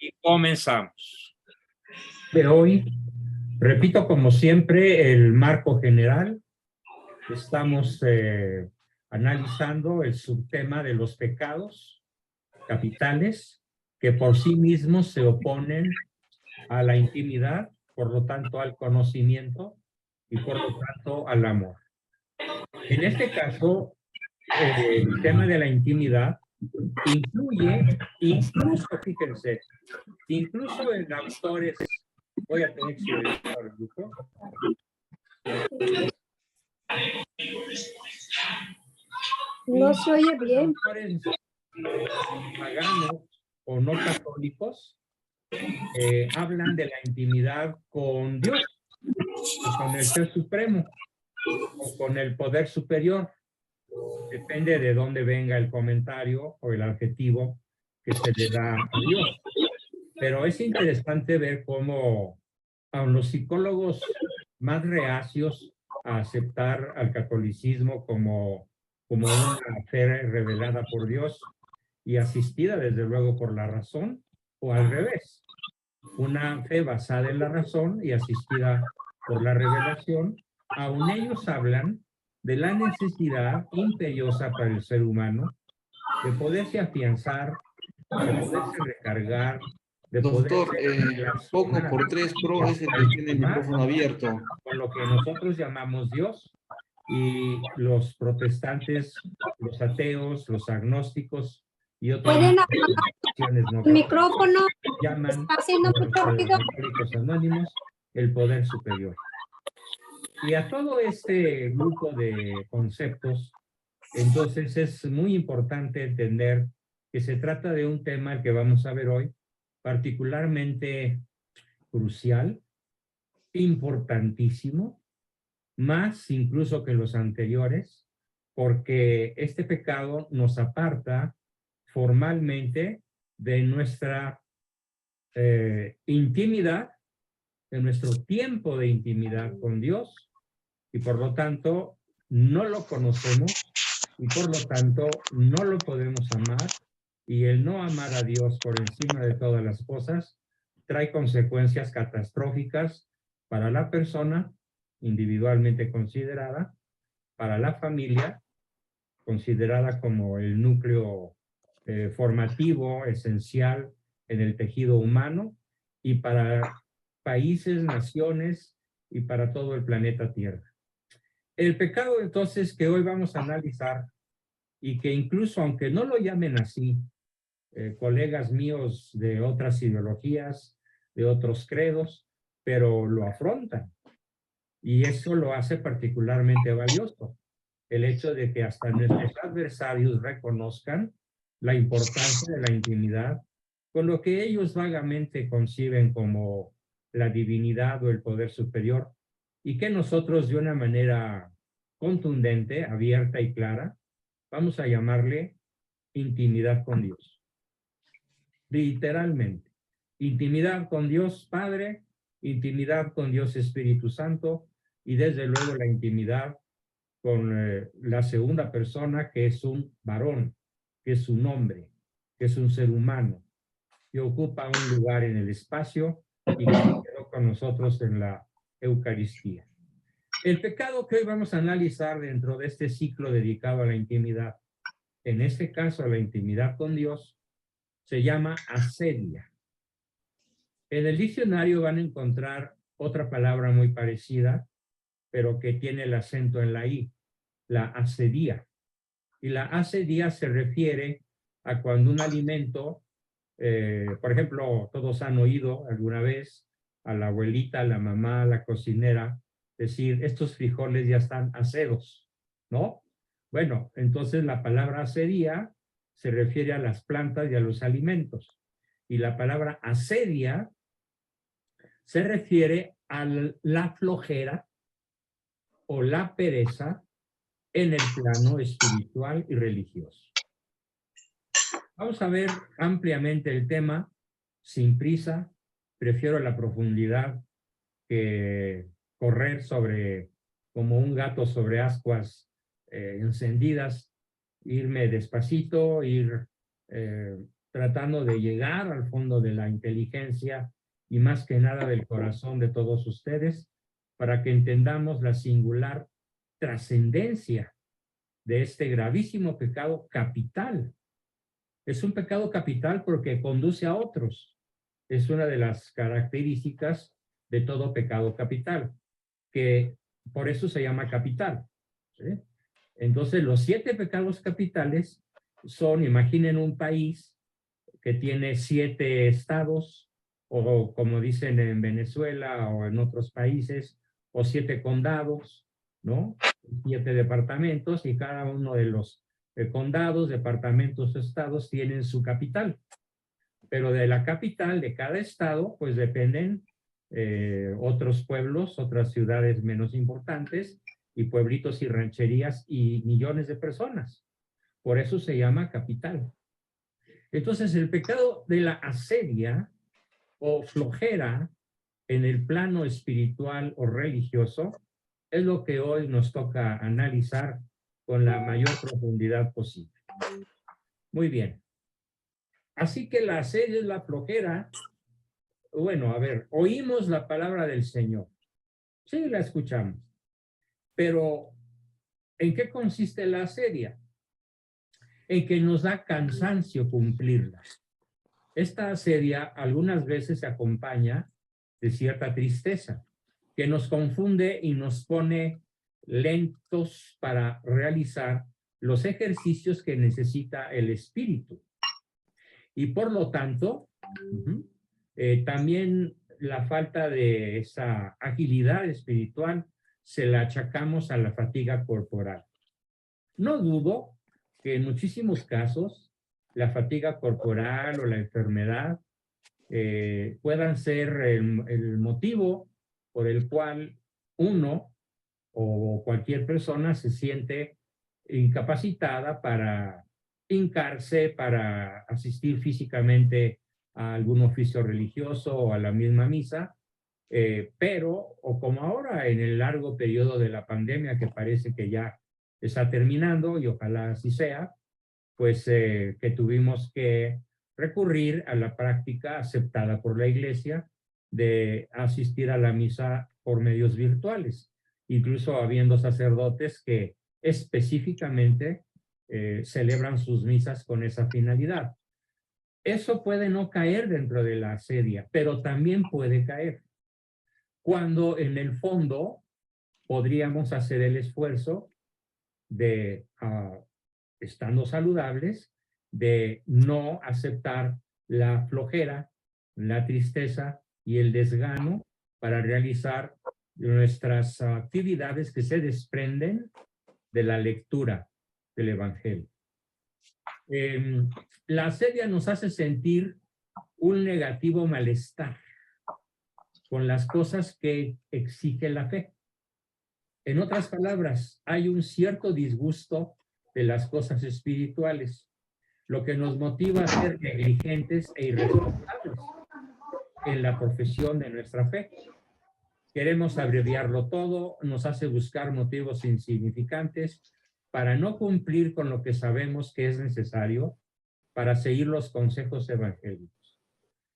Y comenzamos. De hoy, repito como siempre, el marco general. Estamos analizando el subtema de los pecados capitales que por sí mismos se oponen a la intimidad, por lo tanto al conocimiento y por lo tanto al amor. En este caso, el tema de la intimidad incluye, incluso, fíjense, incluso en autores, voy a tener que silenciar el grupo. No se oye bien. Autores paganos o no católicos hablan de la intimidad con Dios, o con el Ser Supremo, o con el poder superior. Depende de dónde venga el comentario o el adjetivo que se le da a Dios. Pero es interesante ver cómo a los psicólogos más reacios a aceptar al catolicismo como una fe revelada por Dios y asistida desde luego por la razón, o al revés, una fe basada en la razón y asistida por la revelación, aun ellos hablan de la necesidad imperiosa para el ser humano de poderse afianzar, de poderse recargar, de Doctor, poderse Poco relacionar por 3 Pro es el que tiene el más micrófono abierto. con lo que nosotros llamamos Dios, y los protestantes, los ateos, los agnósticos y otras ¿Pueden apagar religiones no el micrófono? llaman Está haciendo los mucho ruido. alcohólicos anónimos el poder superior. Y a todo este grupo de conceptos, entonces es muy importante entender que se trata de un tema que vamos a ver hoy, particularmente crucial, importantísimo, más incluso que los anteriores, porque este pecado nos aparta formalmente de nuestra intimidad, de nuestro tiempo de intimidad con Dios, y por lo tanto no lo conocemos y por lo tanto no lo podemos amar, y el no amar a Dios por encima de todas las cosas trae consecuencias catastróficas para la persona individualmente considerada, para la familia considerada como el núcleo formativo esencial en el tejido humano, y para países, naciones y para todo el planeta Tierra. El pecado entonces que hoy vamos a analizar, y que incluso aunque no lo llamen así, colegas míos de otras ideologías, de otros credos, pero lo afrontan, y eso lo hace particularmente valioso. El hecho de que hasta nuestros adversarios reconozcan la importancia de la intimidad con lo que ellos vagamente conciben como la divinidad o el poder superior, y que nosotros de una manera contundente, abierta y clara, vamos a llamarle intimidad con Dios. Literalmente, intimidad con Dios Padre, intimidad con Dios Espíritu Santo, y desde luego la intimidad con la segunda persona, que es un varón, que es un hombre, que es un ser humano, que ocupa un lugar en el espacio y que quedó con nosotros en la Eucaristía. El pecado que hoy vamos a analizar dentro de este ciclo dedicado a la intimidad, en este caso a la intimidad con Dios, se llama asedia. En el diccionario van a encontrar otra palabra muy parecida, pero que tiene el acento en la I, la asedía. Y la asedía se refiere a cuando un alimento, por ejemplo, todos han oído alguna vez a la abuelita, a la mamá, a la cocinera, decir, estos frijoles ya están asedos, ¿no? Bueno, entonces la palabra asedía se refiere a las plantas y a los alimentos. Y la palabra asedia se refiere a la flojera o la pereza en el plano espiritual y religioso. Vamos a ver ampliamente el tema, sin prisa. Prefiero la profundidad que correr sobre, como un gato sobre ascuas encendidas, irme despacito, ir tratando de llegar al fondo de la inteligencia y más que nada del corazón de todos ustedes, para que entendamos la singular trascendencia de este gravísimo pecado capital. Es un pecado capital porque conduce a otros. Es una de las características de todo pecado capital, que por eso se llama capital, ¿sí? Entonces, los 7 pecados capitales son, imaginen un país que tiene 7 estados, o como dicen en Venezuela o en otros países, o 7 condados, ¿no? 7 departamentos, y cada uno de los condados, departamentos, estados tienen su capital. Pero de la capital de cada estado, pues dependen otros pueblos, otras ciudades menos importantes, y pueblitos y rancherías y millones de personas. Por eso se llama capital. Entonces, el pecado de la asedia o flojera en el plano espiritual o religioso es lo que hoy nos toca analizar con la mayor profundidad posible. Muy bien. Así que la asedia es la flojera. Bueno, a ver, oímos la palabra del Señor. Sí, la escuchamos. Pero, ¿en qué consiste la asedia? En que nos da cansancio cumplirla. Esta asedia algunas veces se acompaña de cierta tristeza, que nos confunde y nos pone lentos para realizar los ejercicios que necesita el espíritu. Y por lo tanto, también la falta de esa agilidad espiritual se la achacamos a la fatiga corporal. No dudo que en muchísimos casos la fatiga corporal o la enfermedad puedan ser el motivo por el cual uno o cualquier persona se siente incapacitada para hincarse, para asistir físicamente a algún oficio religioso o a la misma misa, pero, o como ahora en el largo periodo de la pandemia que parece que ya está terminando, y ojalá así sea, pues que tuvimos que recurrir a la práctica aceptada por la Iglesia de asistir a la misa por medios virtuales, incluso habiendo sacerdotes que específicamente celebran sus misas con esa finalidad. Eso puede no caer dentro de la asedia, pero también puede caer cuando en el fondo podríamos hacer el esfuerzo de, estando saludables, de no aceptar la flojera, la tristeza y el desgano para realizar nuestras actividades que se desprenden de la lectura del Evangelio. La asedia nos hace sentir un negativo malestar con las cosas que exige la fe. En otras palabras, hay un cierto disgusto de las cosas espirituales, lo que nos motiva a ser negligentes e irresponsables en la profesión de nuestra fe. Queremos abreviarlo todo, nos hace buscar motivos insignificantes para no cumplir con lo que sabemos que es necesario para seguir los consejos evangélicos.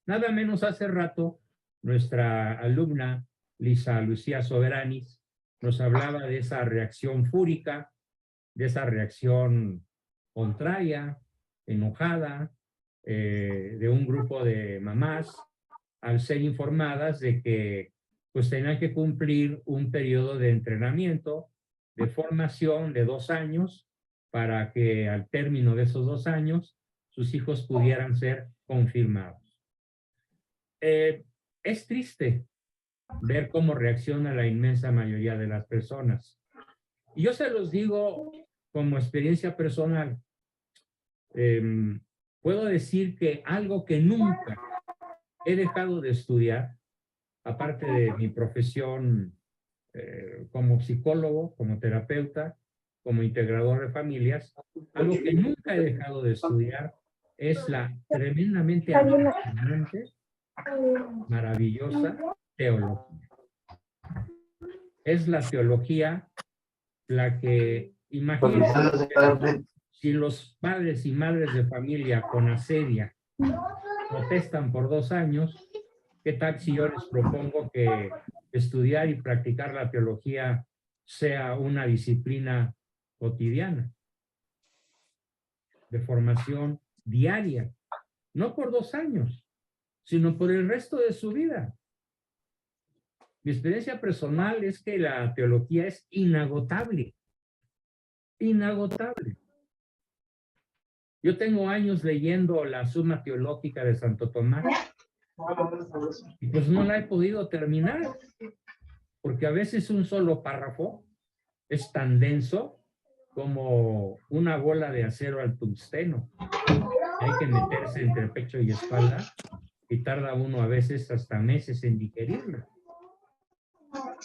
Nada menos hace rato, nuestra alumna Lisa Lucía Soberanis nos hablaba de esa reacción fúrica, de esa reacción contraria, enojada, de un grupo de mamás al ser informadas de que pues tenían que cumplir un periodo de entrenamiento, de formación de 2 años, para que al término de esos 2 años sus hijos pudieran ser confirmados. Es triste ver cómo reacciona la inmensa mayoría de las personas. Y yo se los digo como experiencia personal. Puedo decir que algo que nunca he dejado de estudiar, aparte de mi profesión como psicólogo, como terapeuta, como integrador de familias, algo que nunca he dejado de estudiar es la tremendamente apasionante, maravillosa teología. Es la teología la que, imagínense, si los padres y madres de familia con asedia protestan por 2 años. ¿Qué tal si yo les propongo que estudiar y practicar la teología sea una disciplina cotidiana, de formación diaria? No por 2 años, sino por el resto de su vida. Mi experiencia personal es que la teología es inagotable. Inagotable. Yo tengo años leyendo la Suma Teológica de Santo Tomás y pues no la he podido terminar, porque a veces un solo párrafo es tan denso como una bola de acero al tungsteno. Hay que meterse entre pecho y espalda y tarda uno a veces hasta meses en digerirla.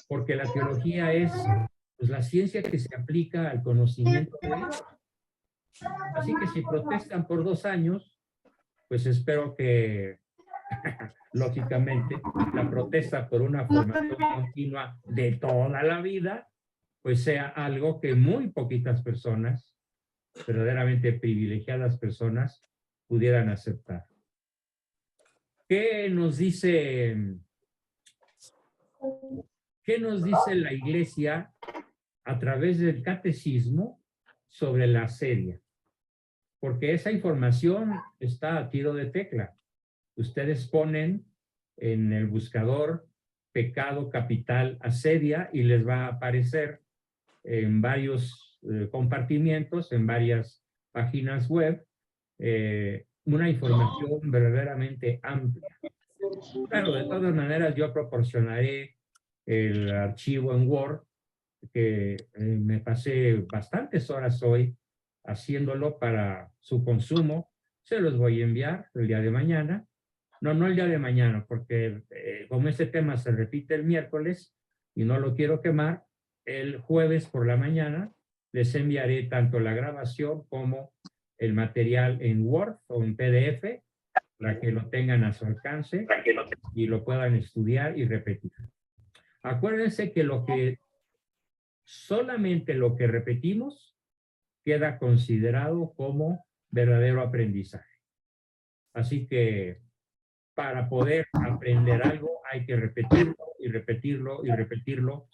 Porque la teología es pues, la ciencia que se aplica al conocimiento de Dios. Así que si protestan por 2 años, pues espero que, lógicamente, la protesta por una formación continua de toda la vida, pues sea algo que muy poquitas personas, verdaderamente privilegiadas personas, pudieran aceptar. ¿Qué nos dice la Iglesia a través del catecismo sobre la asedia? Porque esa información está a tiro de tecla. Ustedes ponen en el buscador pecado capital asedia y les va a aparecer en varios compartimientos, en varias páginas web, una información verdaderamente amplia. Claro, de todas maneras yo proporcionaré el archivo en Word, que me pasé bastantes horas hoy haciéndolo para su consumo. Se los voy a enviar el día de mañana. No el día de mañana, porque como este tema se repite el miércoles y no lo quiero quemar, el jueves por la mañana les enviaré tanto la grabación como el material en Word o en PDF para que lo tengan a su alcance y lo puedan estudiar y repetir. Acuérdense que solamente lo que repetimos queda considerado como verdadero aprendizaje. Así que para poder aprender algo hay que repetirlo y repetirlo y repetirlo,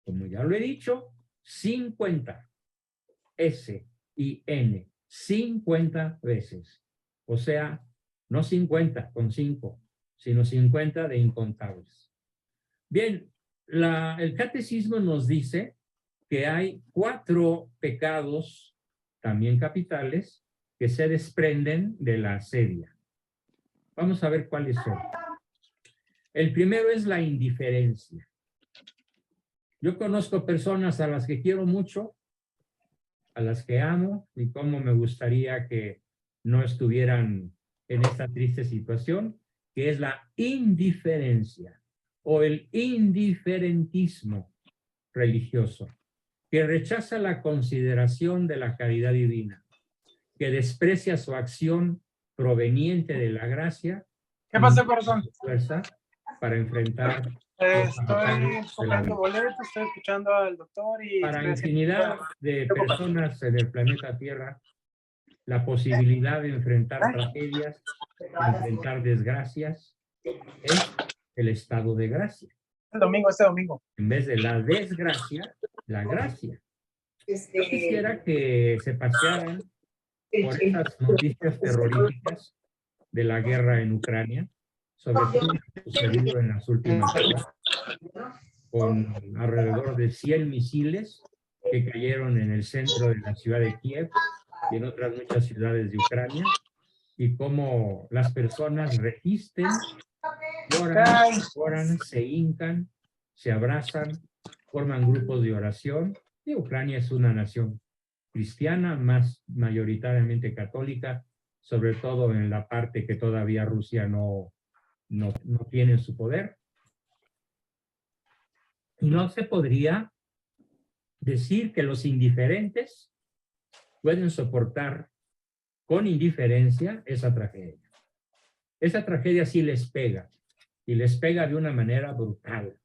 como ya lo he dicho, 50 S-I-N, 50 veces. O sea, no 50 con 5, sino 50 de incontables. Bien, el catecismo nos dice que hay 4 pecados, también capitales, que se desprenden de la asedia. Vamos a ver cuáles son. El primero es la indiferencia. Yo conozco personas a las que quiero mucho, a las que amo, y cómo me gustaría que no estuvieran en esta triste situación, que es la indiferencia o el indiferentismo religioso, que rechaza la consideración de la caridad divina, que desprecia su acción proveniente de la gracia. ¿Qué pasó, corazón? Fuerza para enfrentar. Estoy comprando boletos, estoy escuchando al doctor y... Para infinidad de personas en el planeta Tierra, la posibilidad de enfrentar tragedias, de enfrentar desgracias, es el estado de gracia. Este domingo. En vez de la desgracia, la gracia. Yo quisiera que se pasearan por esas noticias terroríficas de la guerra en Ucrania, sobre todo lo que ha sucedido en las últimas horas, con alrededor de 100 misiles que cayeron en el centro de la ciudad de Kiev y en otras muchas ciudades de Ucrania, y cómo las personas resisten, lloran, se hincan, se abrazan, forman grupos de oración. Y Ucrania es una nación cristiana, más mayoritariamente católica, sobre todo en la parte que todavía Rusia no tiene en su poder. Y no se podría decir que los indiferentes pueden soportar con indiferencia esa tragedia. Esa tragedia sí les pega, y les pega de una manera brutal.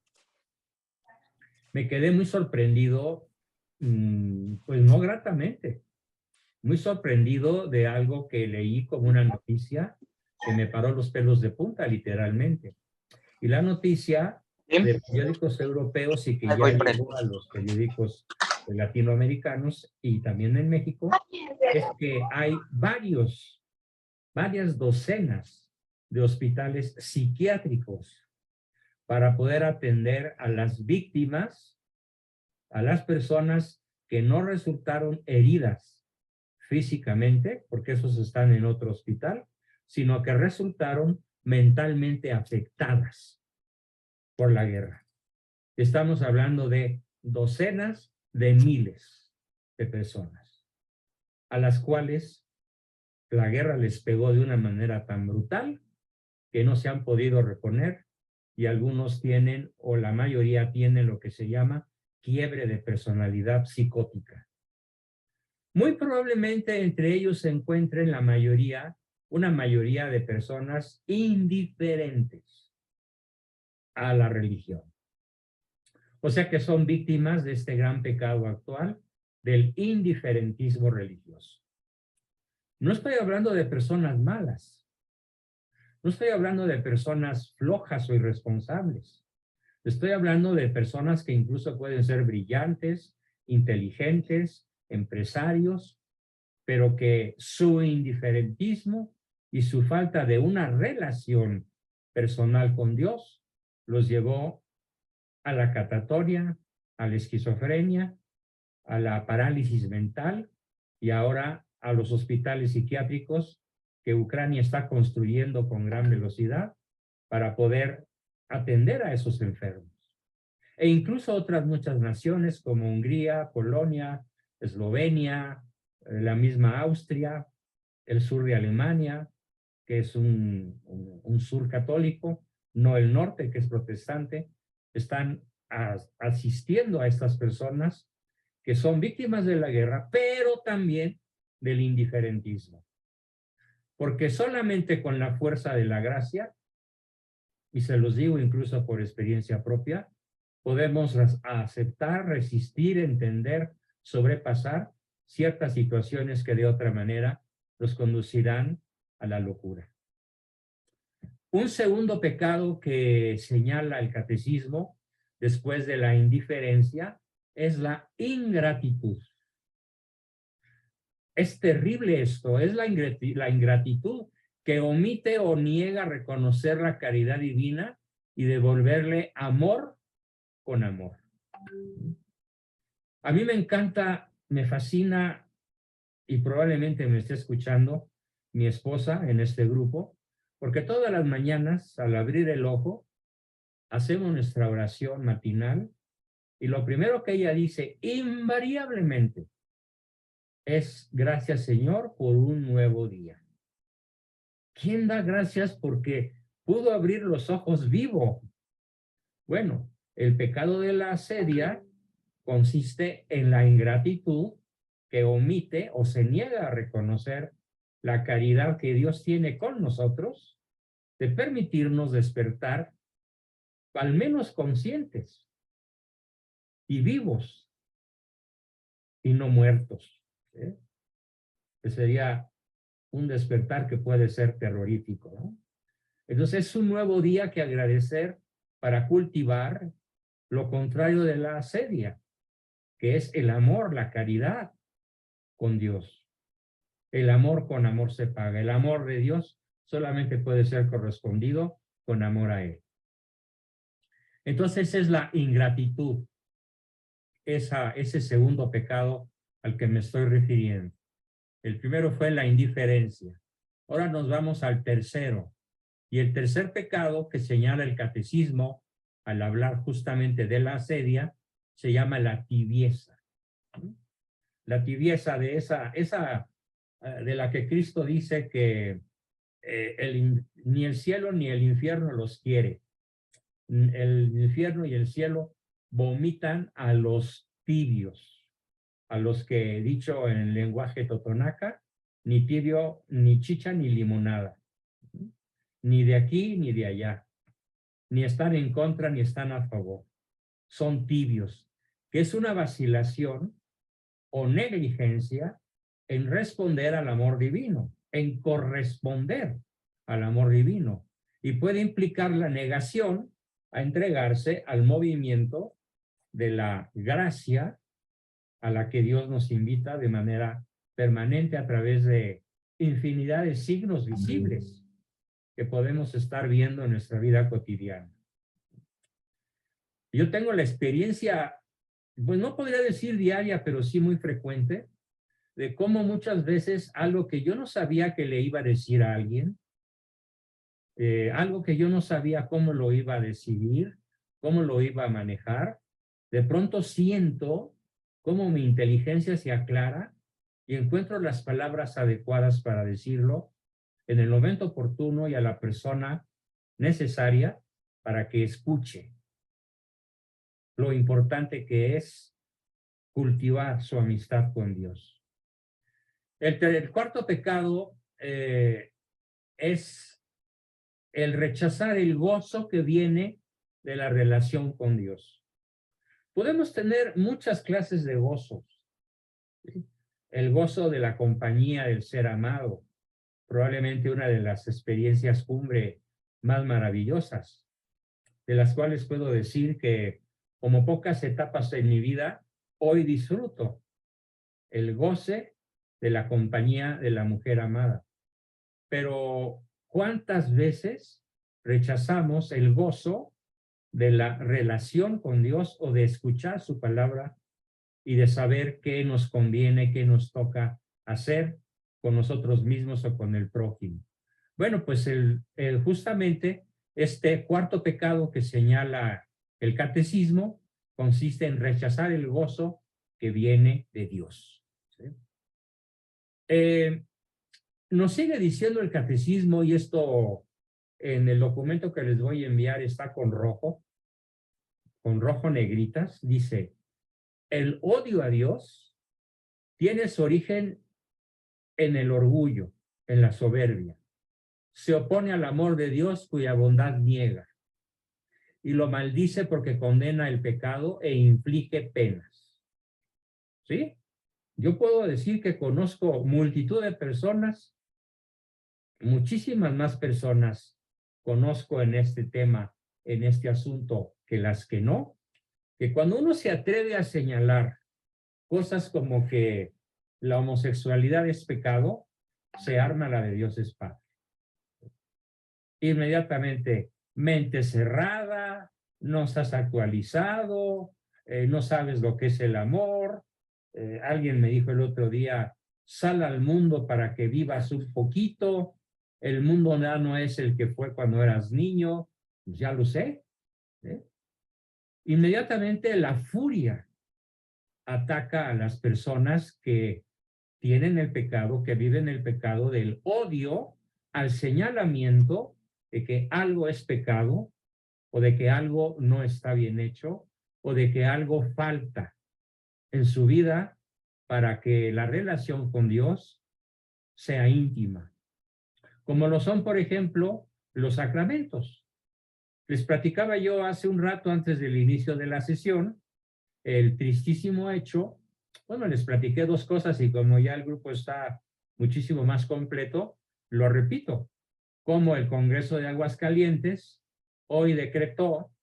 Me quedé muy sorprendido, pues no gratamente, muy sorprendido de algo que leí como una noticia que me paró los pelos de punta, literalmente. Y la noticia de periódicos europeos y que ya llegó a los periódicos latinoamericanos y también en México, es que hay varias docenas de hospitales psiquiátricos para poder atender a las víctimas, a las personas que no resultaron heridas físicamente, porque esos están en otro hospital, sino que resultaron mentalmente afectadas por la guerra. Estamos hablando de docenas de miles de personas a las cuales la guerra les pegó de una manera tan brutal que no se han podido reponer y algunos tienen, o la mayoría tienen, lo que se llama quiebre de personalidad psicótica. Muy probablemente entre ellos se encuentren una mayoría de personas indiferentes a la religión. O sea que son víctimas de este gran pecado actual del indiferentismo religioso. No estoy hablando de personas malas. No estoy hablando de personas flojas o irresponsables. Estoy hablando de personas que incluso pueden ser brillantes, inteligentes, empresarios, pero que su indiferentismo y su falta de una relación personal con Dios los llevó a la catatonia, a la esquizofrenia, a la parálisis mental y ahora a los hospitales psiquiátricos que Ucrania está construyendo con gran velocidad para poder atender a esos enfermos. E incluso otras muchas naciones como Hungría, Polonia, Eslovenia, la misma Austria, el sur de Alemania, que es un sur católico, no el norte, que es protestante, están asistiendo a estas personas que son víctimas de la guerra, pero también del indiferentismo. Porque solamente con la fuerza de la gracia, y se los digo incluso por experiencia propia, podemos aceptar, resistir, entender, sobrepasar ciertas situaciones que de otra manera los conducirán a la locura. Un segundo pecado que señala el catecismo después de la indiferencia es la ingratitud. Es terrible esto, es la ingratitud que omite o niega reconocer la caridad divina y devolverle amor con amor. A mí me encanta, me fascina y probablemente me esté escuchando mi esposa en este grupo, porque todas las mañanas al abrir el ojo hacemos nuestra oración matinal y lo primero que ella dice invariablemente es gracias Señor por un nuevo día. ¿Quién da gracias porque pudo abrir los ojos vivo? Bueno, el pecado de la asedia consiste en la ingratitud que omite o se niega a reconocer la caridad que Dios tiene con nosotros de permitirnos despertar al menos conscientes y vivos y no muertos. ¿Sí? Que sería un despertar que puede ser terrorífico, ¿no? Entonces es un nuevo día que agradecer para cultivar lo contrario de la asedia, que es el amor, la caridad con Dios. El amor con amor se paga. El amor de Dios solamente puede ser correspondido con amor a Él. Entonces es la ingratitud, ese segundo pecado al que me estoy refiriendo. El primero fue la indiferencia. Ahora nos vamos al tercero. Y el tercer pecado que señala el catecismo al hablar justamente de la asedia se llama la tibieza. La tibieza de de la que Cristo dice que ni el cielo ni el infierno los quiere. El infierno y el cielo vomitan a los tibios, a los que, dicho en el lenguaje totonaca, ni tibio, ni chicha, ni limonada. Ni de aquí, ni de allá. Ni están en contra, ni están a favor. Son tibios, que es una vacilación o negligencia en responder al amor divino, en corresponder al amor divino y puede implicar la negación a entregarse al movimiento de la gracia a la que Dios nos invita de manera permanente a través de infinidad de signos visibles que podemos estar viendo en nuestra vida cotidiana. Yo tengo la experiencia, pues no podría decir diaria, pero sí muy frecuente, de cómo muchas veces algo que yo no sabía que le iba a decir a alguien, algo que yo no sabía cómo lo iba a decidir, cómo lo iba a manejar, de pronto siento cómo mi inteligencia se aclara y encuentro las palabras adecuadas para decirlo en el momento oportuno y a la persona necesaria para que escuche lo importante que es cultivar su amistad con Dios. El cuarto pecado es el rechazar el gozo que viene de la relación con Dios. Podemos tener muchas clases de gozos. ¿Sí? El gozo de la compañía del ser amado, probablemente una de las experiencias cumbre más maravillosas, de las cuales puedo decir que, como pocas etapas en mi vida, hoy disfruto el goce de la compañía de la mujer amada. Pero, ¿cuántas veces rechazamos el gozo de la relación con Dios o de escuchar su palabra y de saber qué nos conviene, qué nos toca hacer con nosotros mismos o con el prójimo? Bueno, pues justamente este cuarto pecado que señala el catecismo consiste en rechazar el gozo que viene de Dios. ¿Sí? Nos sigue diciendo el catecismo, y esto en el documento que les voy a enviar está con rojo negritas, dice: el odio a Dios tiene su origen en el orgullo, en la soberbia. Se opone al amor de Dios cuya bondad niega y lo maldice porque condena el pecado e inflige penas. ¿Sí? Yo puedo decir que conozco multitud de personas, muchísimas más personas conozco en este tema, en este asunto, que las que no, que cuando uno se atreve a señalar cosas como que la homosexualidad es pecado, se arma la de Dios es Padre. Inmediatamente, mente cerrada, no estás actualizado, no sabes lo que es el amor. Alguien me dijo el otro día: sal al mundo para que vivas un poquito, el mundo ya no es el que fue cuando eras niño. Ya lo sé. Inmediatamente la furia ataca a las personas que tienen el pecado, que viven el pecado del odio al señalamiento de que algo es pecado, o de que algo no está bien hecho, o de que algo falta en su vida para que la relación con Dios sea íntima. Como lo son, por ejemplo, los sacramentos. Les platicaba yo hace un rato, antes del inicio de la sesión, el tristísimo hecho. Bueno, les platiqué dos cosas y como ya el grupo está muchísimo más completo, lo repito: como el Congreso de Aguascalientes hoy decretó,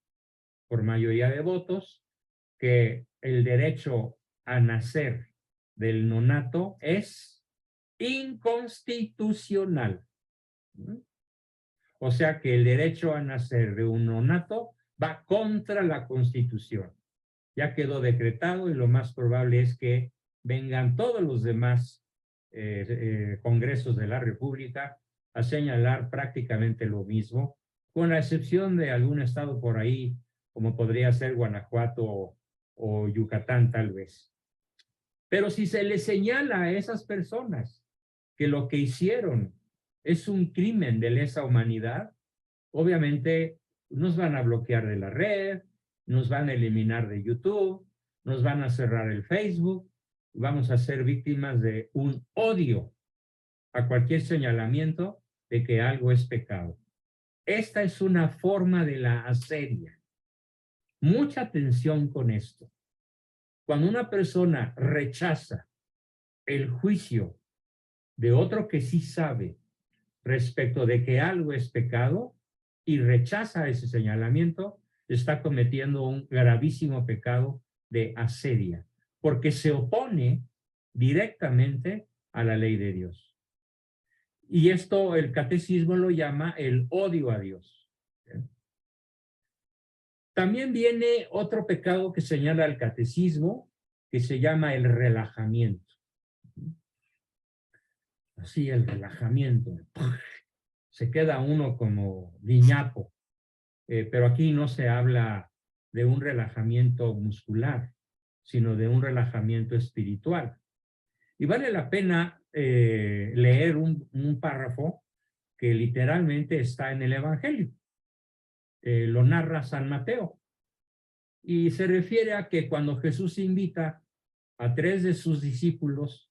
por mayoría de votos, que el derecho a nacer del nonato es inconstitucional. O sea que el derecho a nacer de un nonato va contra la Constitución. Ya quedó decretado y lo más probable es que vengan todos los demás congresos de la República a señalar prácticamente lo mismo, con la excepción de algún estado por ahí, como podría ser Guanajuato o Yucatán tal vez. Pero si se le señala a esas personas que lo que hicieron es un crimen de lesa humanidad, obviamente nos van a bloquear de la red, nos van a eliminar de YouTube, nos van a cerrar el Facebook, vamos a ser víctimas de un odio a cualquier señalamiento de que algo es pecado. Esta es una forma de la asedia. Mucha atención con esto. Cuando una persona rechaza el juicio de otro que sí sabe respecto de que algo es pecado y rechaza ese señalamiento, está cometiendo un gravísimo pecado de asedia, porque se opone directamente a la ley de Dios. Y esto el catecismo lo llama el odio a Dios. También viene otro pecado que señala el catecismo, que se llama el relajamiento. Así, el relajamiento. Se queda uno como guiñapo. Pero aquí no se habla de un relajamiento muscular, sino de un relajamiento espiritual. Y vale la pena leer un párrafo que literalmente está en el Evangelio. Lo narra San Mateo. Y se refiere a que cuando Jesús invita a 3 de sus discípulos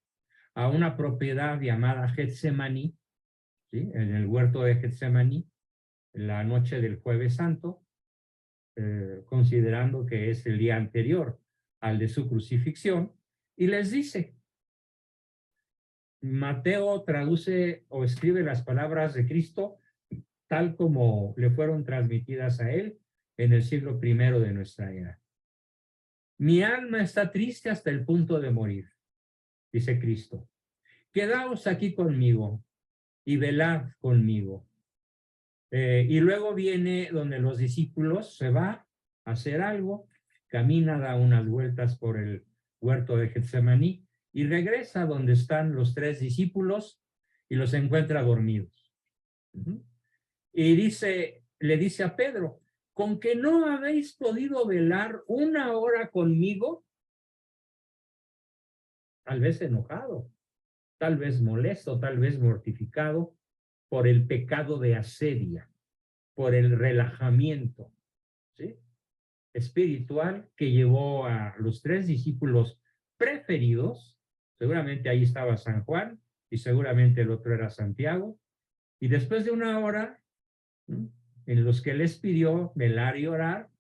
a una propiedad llamada Getsemaní, ¿sí?, en el huerto de Getsemaní, la noche del Jueves Santo, considerando que es el día anterior al de su crucifixión, y les dice, Mateo traduce o escribe las palabras de Cristo tal como le fueron transmitidas a él en el siglo I de nuestra era. Mi alma está triste hasta el punto de morir, dice Cristo. Quedaos aquí conmigo y velad conmigo. Y luego viene donde los discípulos se va a hacer algo, camina, da unas vueltas por el huerto de Getsemaní y regresa donde están los 3 discípulos y los encuentra dormidos. Y le dice a Pedro, ¿con que no habéis podido velar 1 hora conmigo? Tal vez enojado, tal vez molesto, tal vez mortificado por el pecado de asedia, por el relajamiento, ¿sí?, espiritual que llevó a los 3 discípulos preferidos. Seguramente ahí estaba San Juan y seguramente el otro era Santiago. Y después de 1 hora, ¿sí?, en los que les pidió velar y orar,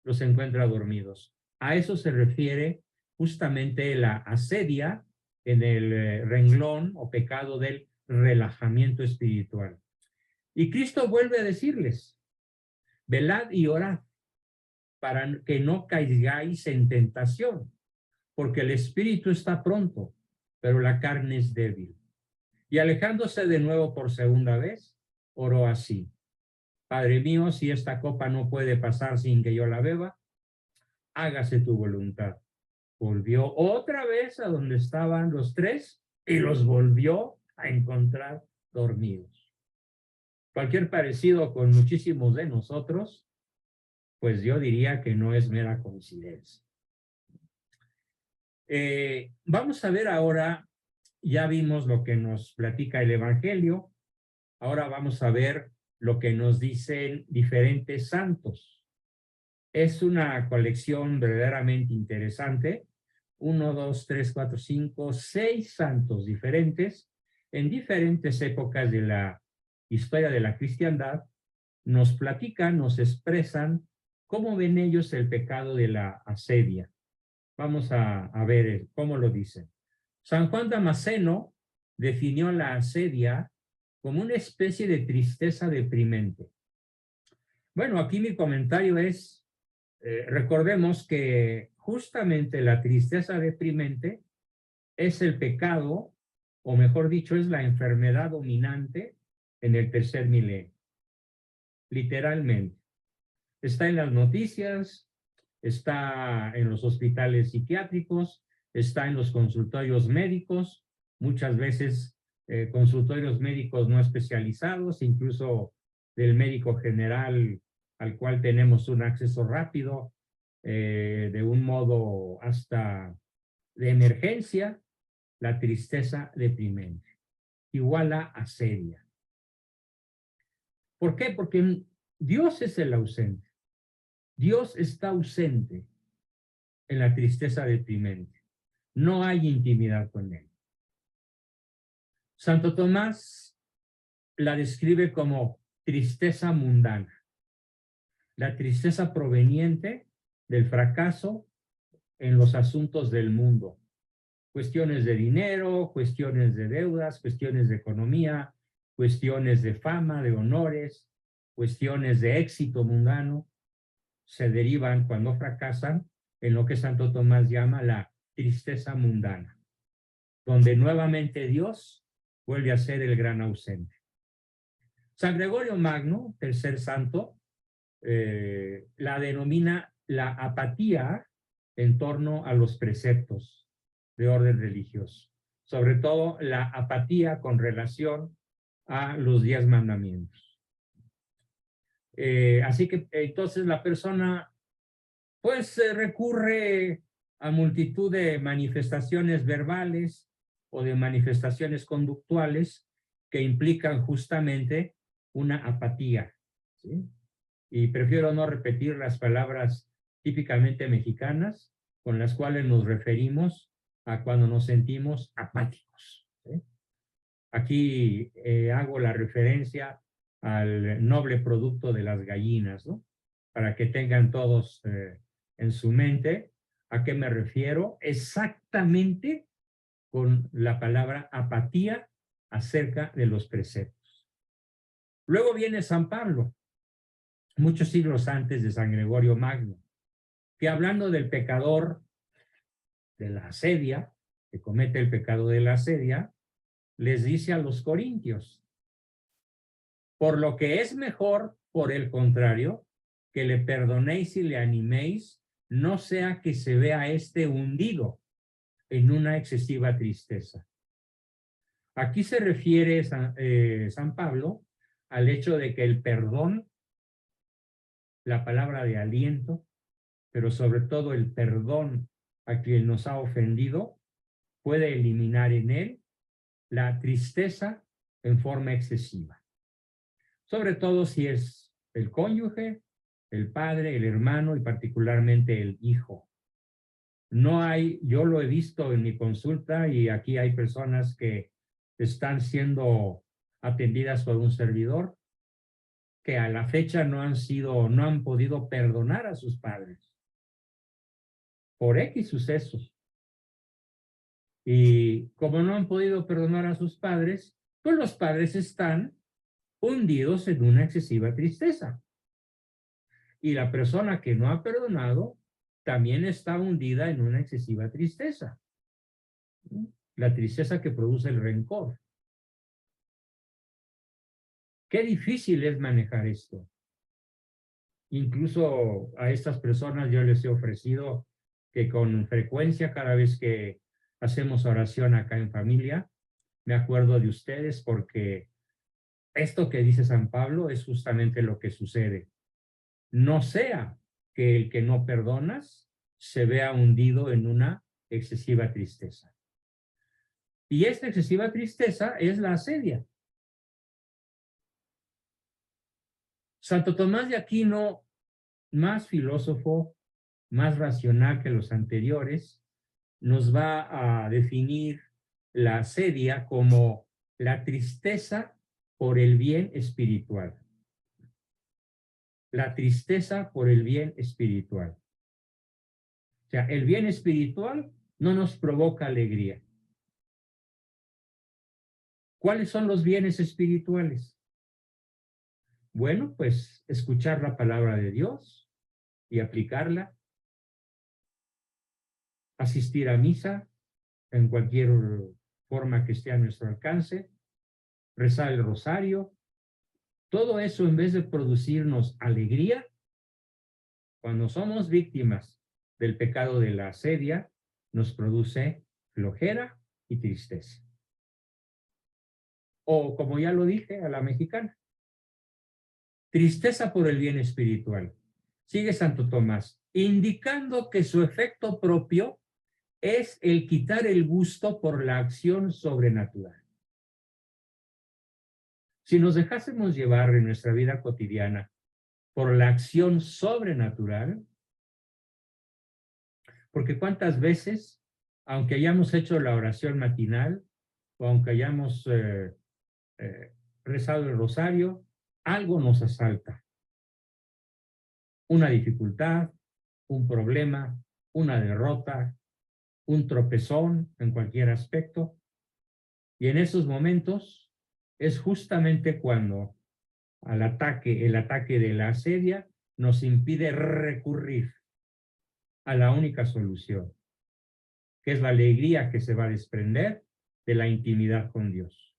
los encuentra dormidos. A eso se refiere justamente la asedia en el renglón o pecado del relajamiento espiritual. Y Cristo vuelve a decirles, velad y orad para que no caigáis en tentación, porque el espíritu está pronto, pero la carne es débil. Y alejándose de nuevo por segunda vez, oró así, Padre mío, si esta copa no puede pasar sin que yo la beba, hágase tu voluntad. Volvió otra vez a donde estaban los 3 y los volvió a encontrar dormidos. Cualquier parecido con muchísimos de nosotros, pues yo diría que no es mera coincidencia. Vamos a ver ahora, ya vimos lo que nos platica el Evangelio, ahora vamos a ver lo que nos dicen diferentes santos. Es una colección verdaderamente interesante. 1, 2, 3, 4, 5, 6 santos diferentes en diferentes épocas de la historia de la cristiandad, nos platican, nos expresan cómo ven ellos el pecado de la asedia. Vamos a ver cómo lo dicen. San Juan Damasceno definió la asedia como una especie de tristeza deprimente. Bueno, aquí mi comentario es, recordemos que justamente la tristeza deprimente es el pecado, o mejor dicho, es la enfermedad dominante en el tercer milenio. Literalmente. Está en las noticias, está en los hospitales psiquiátricos, está en los consultorios médicos, muchas veces consultorios médicos no especializados, incluso del médico general al cual tenemos un acceso rápido, de un modo hasta de emergencia, la tristeza deprimente, igual a asedia. ¿Por qué? Porque Dios es el ausente. Dios está ausente en la tristeza deprimente. No hay intimidad con él. Santo Tomás la describe como tristeza mundana. La tristeza proveniente del fracaso en los asuntos del mundo. Cuestiones de dinero, cuestiones de deudas, cuestiones de economía, cuestiones de fama, de honores, cuestiones de éxito mundano, se derivan cuando fracasan en lo que Santo Tomás llama la tristeza mundana, donde nuevamente Dios vuelve a ser el gran ausente. San Gregorio Magno, tercer santo, la denomina la apatía en torno a los preceptos de orden religioso, sobre todo la apatía con relación a los 10 mandamientos. Así que entonces la persona pues recurre a multitud de manifestaciones verbales o de manifestaciones conductuales que implican justamente una apatía, ¿sí? Y prefiero no repetir las palabras típicamente mexicanas con las cuales nos referimos a cuando nos sentimos apáticos, ¿sí? Aquí hago la referencia al noble producto de las gallinas, ¿no? Para que tengan todos en su mente a qué me refiero exactamente con la palabra apatía acerca de los preceptos. Luego viene San Pablo, muchos siglos antes de San Gregorio Magno, que hablando del pecador de la asedia, que comete el pecado de la asedia, les dice a los corintios, por lo que es mejor, por el contrario, que le perdonéis y le animéis, no sea que se vea hundido en una excesiva tristeza. Aquí se refiere San Pablo al hecho de que el perdón, la palabra de aliento, pero sobre todo el perdón a quien nos ha ofendido, puede eliminar en él la tristeza en forma excesiva. Sobre todo si es el cónyuge, el padre, el hermano y particularmente el hijo. No hay, yo lo he visto en mi consulta y aquí hay personas que están siendo atendidas por un servidor que a la fecha no han podido perdonar a sus padres por X sucesos. Y como no han podido perdonar a sus padres, pues los padres están hundidos en una excesiva tristeza. Y la persona que no ha perdonado también está hundida en una excesiva tristeza. La tristeza que produce el rencor. Qué difícil es manejar esto. Incluso a estas personas yo les he ofrecido que con frecuencia, cada vez que hacemos oración acá en familia, me acuerdo de ustedes porque esto que dice San Pablo es justamente lo que sucede. No sea que el que no perdonas se vea hundido en una excesiva tristeza. Y esta excesiva tristeza es la asedia. Santo Tomás de Aquino, más filósofo, más racional que los anteriores, nos va a definir la asedia como la tristeza por el bien espiritual. La tristeza por el bien espiritual. O sea, el bien espiritual no nos provoca alegría. ¿Cuáles son los bienes espirituales? Bueno, pues escuchar la palabra de Dios y aplicarla, asistir a misa en cualquier forma que esté a nuestro alcance, rezar el rosario. Todo eso, en vez de producirnos alegría, cuando somos víctimas del pecado de la asedia, nos produce flojera y tristeza. O, como ya lo dije, a la mexicana, tristeza por el bien espiritual. Sigue Santo Tomás, indicando que su efecto propio es el quitar el gusto por la acción sobrenatural. Si nos dejásemos llevar en nuestra vida cotidiana por la acción sobrenatural, porque cuántas veces, aunque hayamos hecho la oración matinal, o aunque hayamos rezado el rosario, algo nos asalta. Una dificultad, un problema, una derrota, un tropezón en cualquier aspecto. Y en esos momentos es justamente cuando el ataque de la asedia nos impide recurrir a la única solución, que es la alegría que se va a desprender de la intimidad con Dios.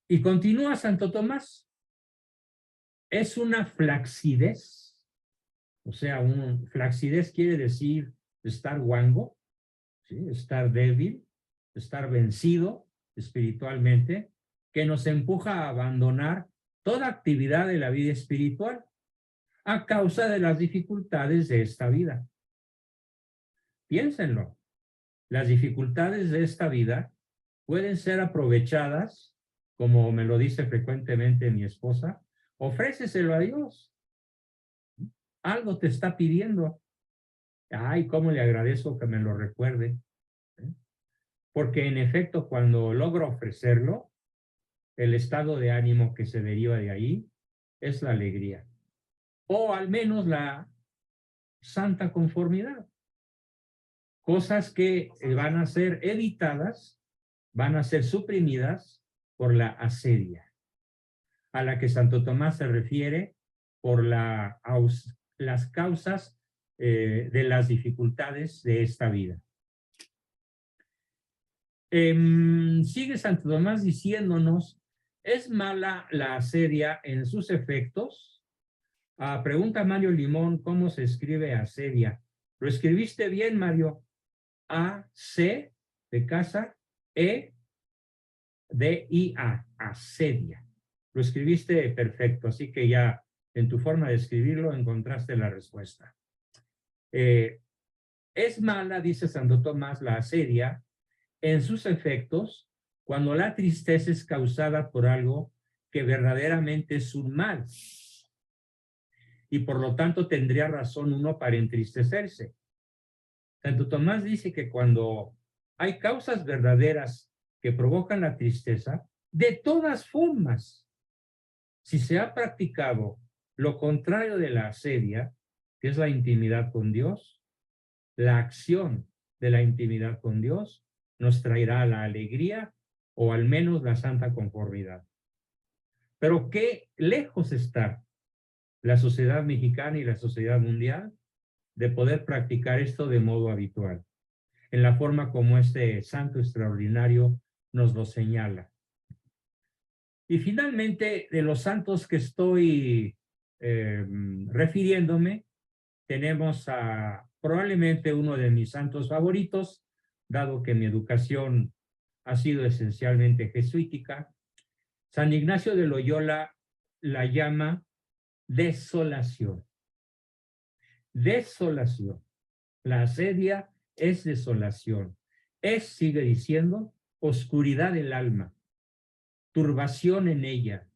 Y continúa Santo Tomás. Es una flacidez, o sea, flacidez quiere decir estar guango, ¿sí? Estar débil, estar vencido espiritualmente, que nos empuja a abandonar toda actividad de la vida espiritual a causa de las dificultades de esta vida. Piénsenlo, las dificultades de esta vida pueden ser aprovechadas, como me lo dice frecuentemente mi esposa, ofréceselo a Dios. Algo te está pidiendo. Ay, cómo le agradezco que me lo recuerde. Porque en efecto, cuando logro ofrecerlo, el estado de ánimo que se deriva de ahí es la alegría. O al menos la santa conformidad. Cosas que van a ser evitadas, van a ser suprimidas por la asedia, a la que Santo Tomás se refiere por las causas de las dificultades de esta vida. Sigue Santo Tomás diciéndonos, ¿es mala la asedia en sus efectos? Pregunta Mario Limón, ¿cómo se escribe asedia? Lo escribiste bien, Mario. A-C de casa, E-D-I-A, asedia. Lo escribiste perfecto, así que ya en tu forma de escribirlo encontraste la respuesta. Es mala, dice Santo Tomás, la asedia en sus efectos cuando la tristeza es causada por algo que verdaderamente es un mal. Y por lo tanto tendría razón uno para entristecerse. Santo Tomás dice que cuando hay causas verdaderas que provocan la tristeza, de todas formas, si se ha practicado lo contrario de la asedia, que es la intimidad con Dios, la acción de la intimidad con Dios nos traerá la alegría o al menos la santa conformidad. Pero qué lejos está la sociedad mexicana y la sociedad mundial de poder practicar esto de modo habitual, en la forma como este santo extraordinario nos lo señala. Y finalmente, de los santos que estoy refiriéndome, tenemos a probablemente uno de mis santos favoritos, dado que mi educación ha sido esencialmente jesuítica. San Ignacio de Loyola la llama desolación. Desolación. La asedia es desolación. Es, sigue diciendo, oscuridad del alma, turbación en ella,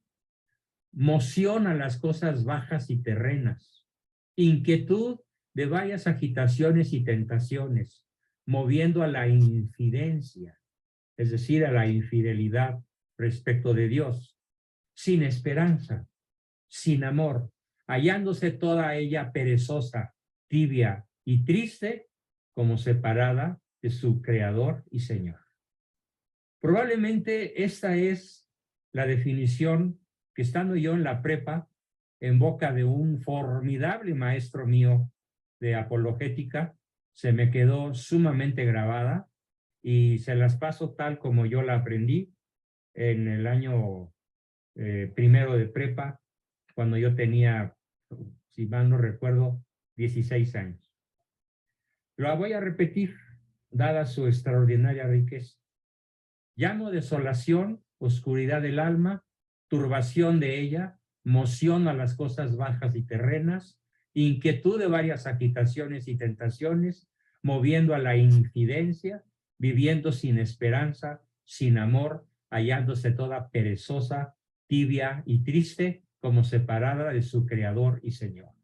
moción a las cosas bajas y terrenas, inquietud de varias agitaciones y tentaciones, moviendo a la infidencia, es decir, a la infidelidad respecto de Dios, sin esperanza, sin amor, hallándose toda ella perezosa, tibia y triste, como separada de su Creador y Señor. Probablemente esta es la definición que, estando yo en la prepa, en boca de un formidable maestro mío de apologética, se me quedó sumamente grabada y se las paso tal como yo la aprendí en el año primero de prepa, cuando yo tenía, si mal no recuerdo, 16 años. Lo voy a repetir, dada su extraordinaria riqueza. Llamo desolación, oscuridad del alma, turbación de ella, moción a las cosas bajas y terrenas, inquietud de varias agitaciones y tentaciones, moviendo a la infidencia, viviendo sin esperanza, sin amor, hallándose toda perezosa, tibia y triste, como separada de su Creador y Señor.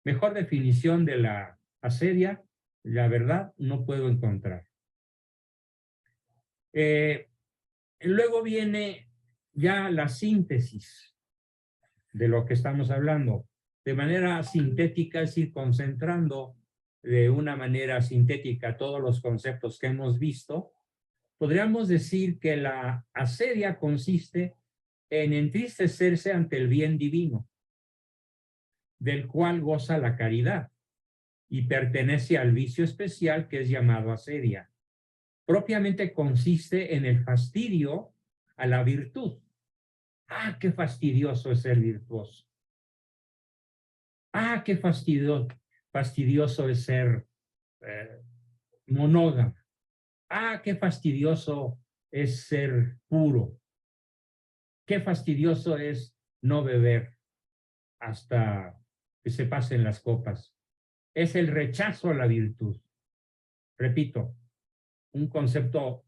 Mejor definición de la asedia, la verdad, no puedo encontrar. Luego viene ya la síntesis de lo que estamos hablando. De manera sintética, es ir concentrando de una manera sintética todos los conceptos que hemos visto podríamos decir que la asedia consiste en entristecerse ante el bien divino, del cual goza la caridad, y pertenece al vicio especial que es llamado asedia. Propiamente consiste en el fastidio a la virtud. ¡Ah, qué fastidioso es ser virtuoso! ¡Ah, qué fastidioso es ser monógamo! ¡Ah, qué fastidioso es ser puro! ¡Qué fastidioso es no beber hasta que se pasen las copas! Es el rechazo a la virtud. Repito, un concepto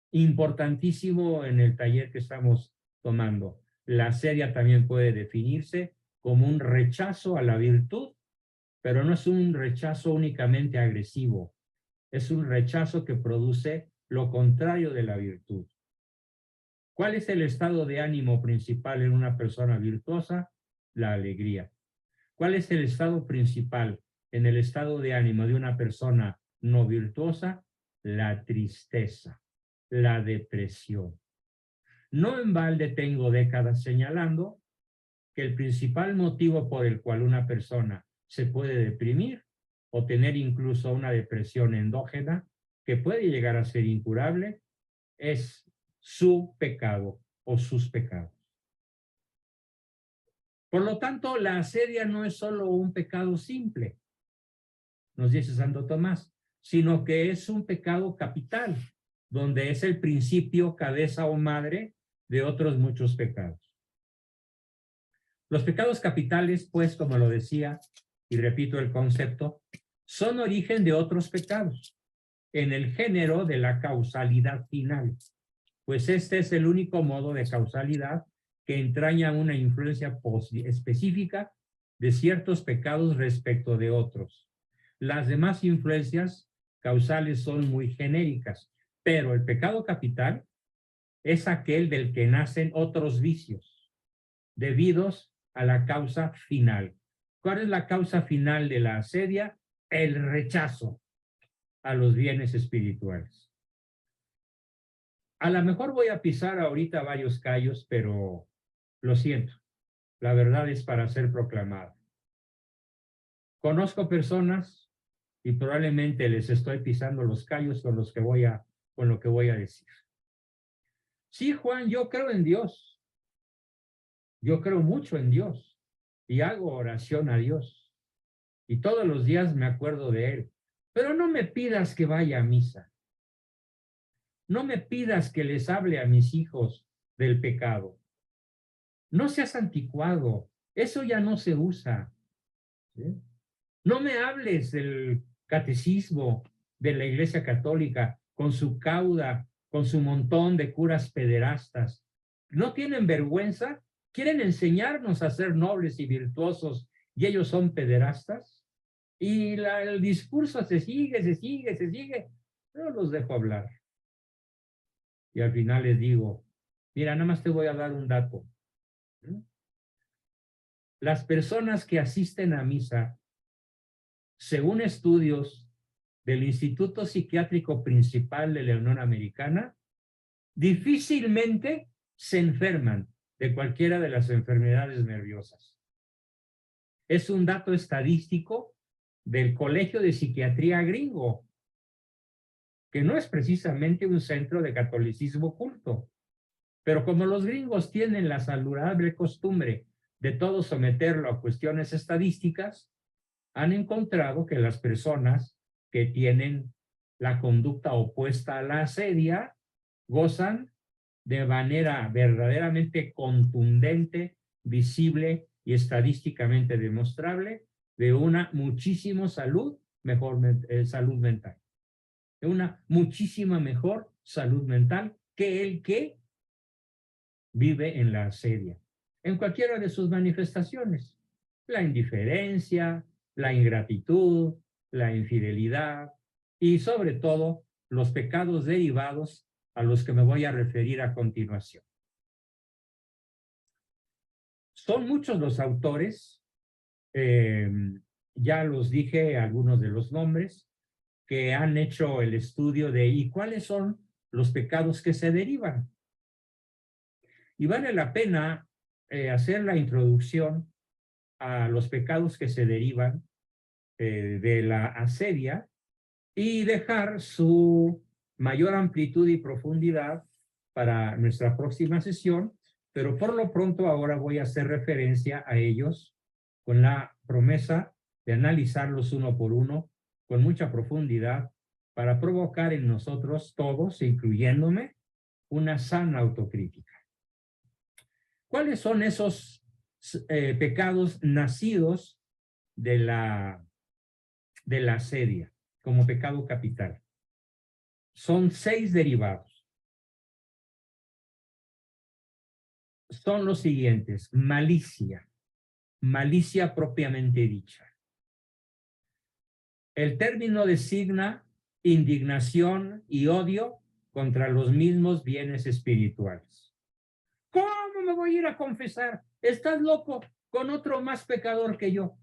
importantísimo en el taller que estamos tomando. La asedia también puede definirse como un rechazo a la virtud, pero no es un rechazo únicamente agresivo, es un rechazo que produce lo contrario de la virtud. ¿Cuál es el estado de ánimo principal en una persona virtuosa? La alegría. ¿Cuál es el estado principal en el estado de ánimo de una persona no virtuosa? La tristeza, la depresión. No en balde tengo décadas señalando que el principal motivo por el cual una persona se puede deprimir o tener incluso una depresión endógena que puede llegar a ser incurable es su pecado o sus pecados. Por lo tanto, la asedia no es solo un pecado simple, nos dice Santo Tomás, sino que es un pecado capital, donde es el principio, cabeza o madre de otros muchos pecados. Los pecados capitales, pues, como lo decía, y repito el concepto, son origen de otros pecados, en el género de la causalidad final, pues este es el único modo de causalidad que entraña una influencia específica de ciertos pecados respecto de otros. Las demás influencias causales son muy genéricas, pero el pecado capital es aquel del que nacen otros vicios, debidos a la causa final. ¿Cuál es la causa final de la asedia? El rechazo a los bienes espirituales. A lo mejor voy a pisar ahorita varios callos, pero lo siento. La verdad es para ser proclamada. Conozco personas y probablemente les estoy pisando los callos con lo que voy a decir. Sí, Juan, yo creo en Dios. Yo creo mucho en Dios y hago oración a Dios. Y todos los días me acuerdo de Él. Pero no me pidas que vaya a misa. No me pidas que les hable a mis hijos del pecado. No seas anticuado. Eso ya no se usa. ¿Sí? No me hables del catecismo de la Iglesia Católica con su cauda, con su montón de curas pederastas. ¿No tienen vergüenza? ¿Quieren enseñarnos a ser nobles y virtuosos y ellos son pederastas? Y el discurso se sigue. No los dejo hablar. Y al final les digo, mira, nada más te voy a dar un dato. Las personas que asisten a misa, según estudios del Instituto Psiquiátrico Principal de la Unión Americana, difícilmente se enferman de cualquiera de las enfermedades nerviosas. Es un dato estadístico del Colegio de Psiquiatría Gringo, que no es precisamente un centro de catolicismo culto. Pero como los gringos tienen la saludable costumbre de todo someterlo a cuestiones estadísticas, han encontrado que las personas que tienen la conducta opuesta a la asedia gozan de manera verdaderamente contundente, visible y estadísticamente demostrable de una muchísima salud mental. De una muchísima mejor salud mental que el que vive en la asedia, en cualquiera de sus manifestaciones. La indiferencia, la ingratitud, la infidelidad y sobre todo los pecados derivados a los que me voy a referir a continuación. Son muchos los autores, ya los dije algunos de los nombres, que han hecho el estudio de ¿y cuáles son los pecados que se derivan. Y vale la pena hacer la introducción a los pecados que se derivan de la asedia y dejar su mayor amplitud y profundidad para nuestra próxima sesión, pero por lo pronto ahora voy a hacer referencia a ellos con la promesa de analizarlos uno por uno con mucha profundidad para provocar en nosotros todos, incluyéndome, una sana autocrítica. ¿Cuáles son esos pecados nacidos de la asedia como pecado capital? Son 6 derivados. Son los siguientes: malicia, malicia propiamente dicha. El término designa indignación y odio contra los mismos bienes espirituales. ¿Cómo me voy a ir a confesar? ¿Estás loco? Con otro más pecador que yo.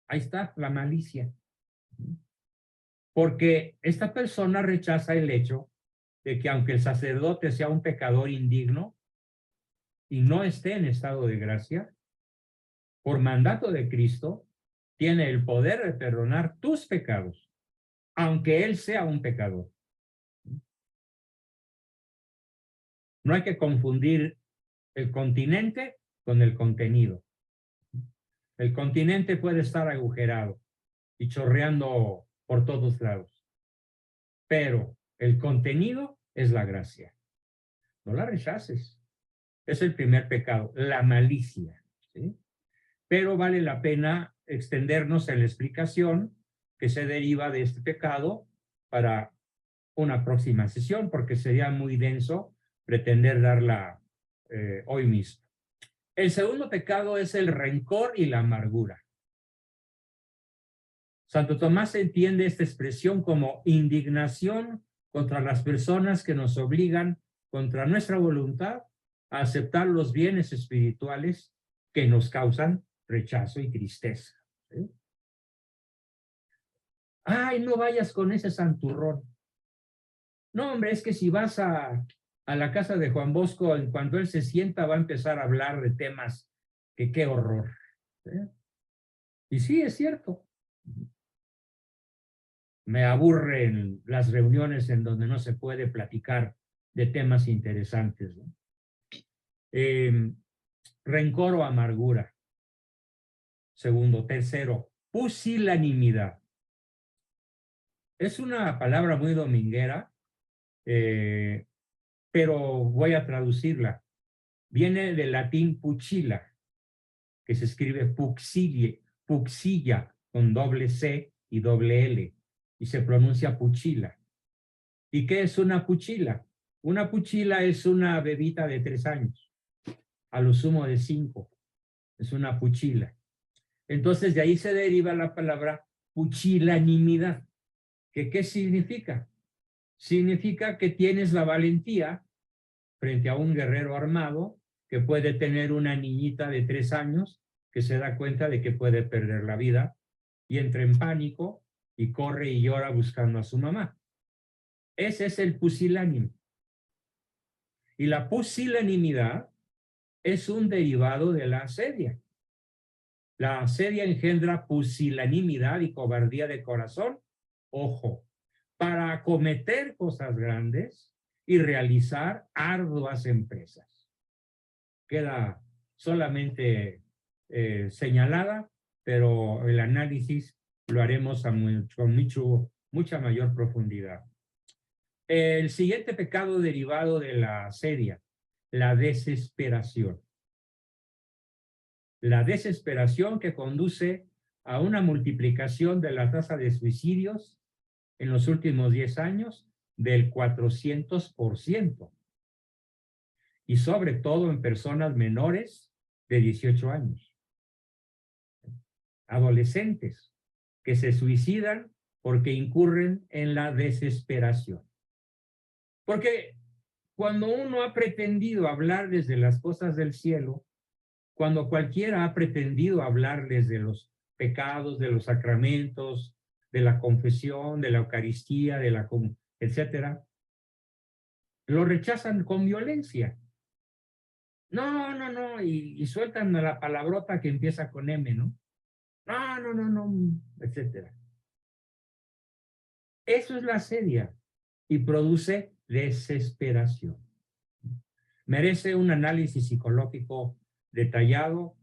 Ahí está la malicia. Porque esta persona rechaza el hecho de que aunque el sacerdote sea un pecador indigno y no esté en estado de gracia, por mandato de Cristo, tiene el poder de perdonar tus pecados, aunque él sea un pecador. No hay que confundir el continente con el contenido. El continente puede estar agujerado y chorreando por todos lados, pero el contenido es la gracia. No la rechaces. Es el primer pecado, la malicia, ¿sí? Pero vale la pena extendernos en la explicación que se deriva de este pecado para una próxima sesión, porque sería muy denso pretender darla hoy mismo. El segundo pecado es el rencor y la amargura. Santo Tomás entiende esta expresión como indignación contra las personas que nos obligan, contra nuestra voluntad, a aceptar los bienes espirituales que nos causan rechazo y tristeza. ¿Sí? Ay, no vayas con ese santurrón. No, hombre, es que si vas a la casa de Juan Bosco, en cuanto él se sienta, va a empezar a hablar de temas que qué horror. ¿Sí? Y sí, es cierto. Me aburren las reuniones en donde no se puede platicar de temas interesantes, ¿no? Rencor o amargura. Segundo. Tercero, pusilanimidad. Es una palabra muy dominguera, pero voy a traducirla. Viene del latín puchila, que se escribe puxilla, con doble C y doble L, y se pronuncia puchila. ¿Y qué es una puchila? Una puchila es una bebita de 3 años, a lo sumo de 5. Es una puchila. Entonces de ahí se deriva la palabra puchilanimidad. ¿Qué significa? Significa que tienes la valentía frente a un guerrero armado que puede tener una niñita de 3 años que se da cuenta de que puede perder la vida y entra en pánico y corre y llora buscando a su mamá. Ese es el pusilánime. Y la pusilanimidad es un derivado de la asedia. La asedia engendra pusilanimidad y cobardía de corazón, ojo, para acometer cosas grandes y realizar arduas empresas. Queda solamente señalada, pero el análisis lo haremos con mucha mayor profundidad. El siguiente pecado derivado de la asedia, la desesperación. La desesperación que conduce a una multiplicación de la tasa de suicidios en los últimos 10 años del 400%. Y sobre todo en personas menores de 18 años. Adolescentes que se suicidan porque incurren en la desesperación. Porque cuando uno ha pretendido hablarles de las cosas del cielo, cuando cualquiera ha pretendido hablarles de los pecados, de los sacramentos, de la confesión, de la Eucaristía, de la etcétera, lo rechazan con violencia. No, y sueltan la palabrota que empieza con M, ¿no? No, etcétera. Eso es la asedia y produce desesperación. Merece un análisis psicológico detallado,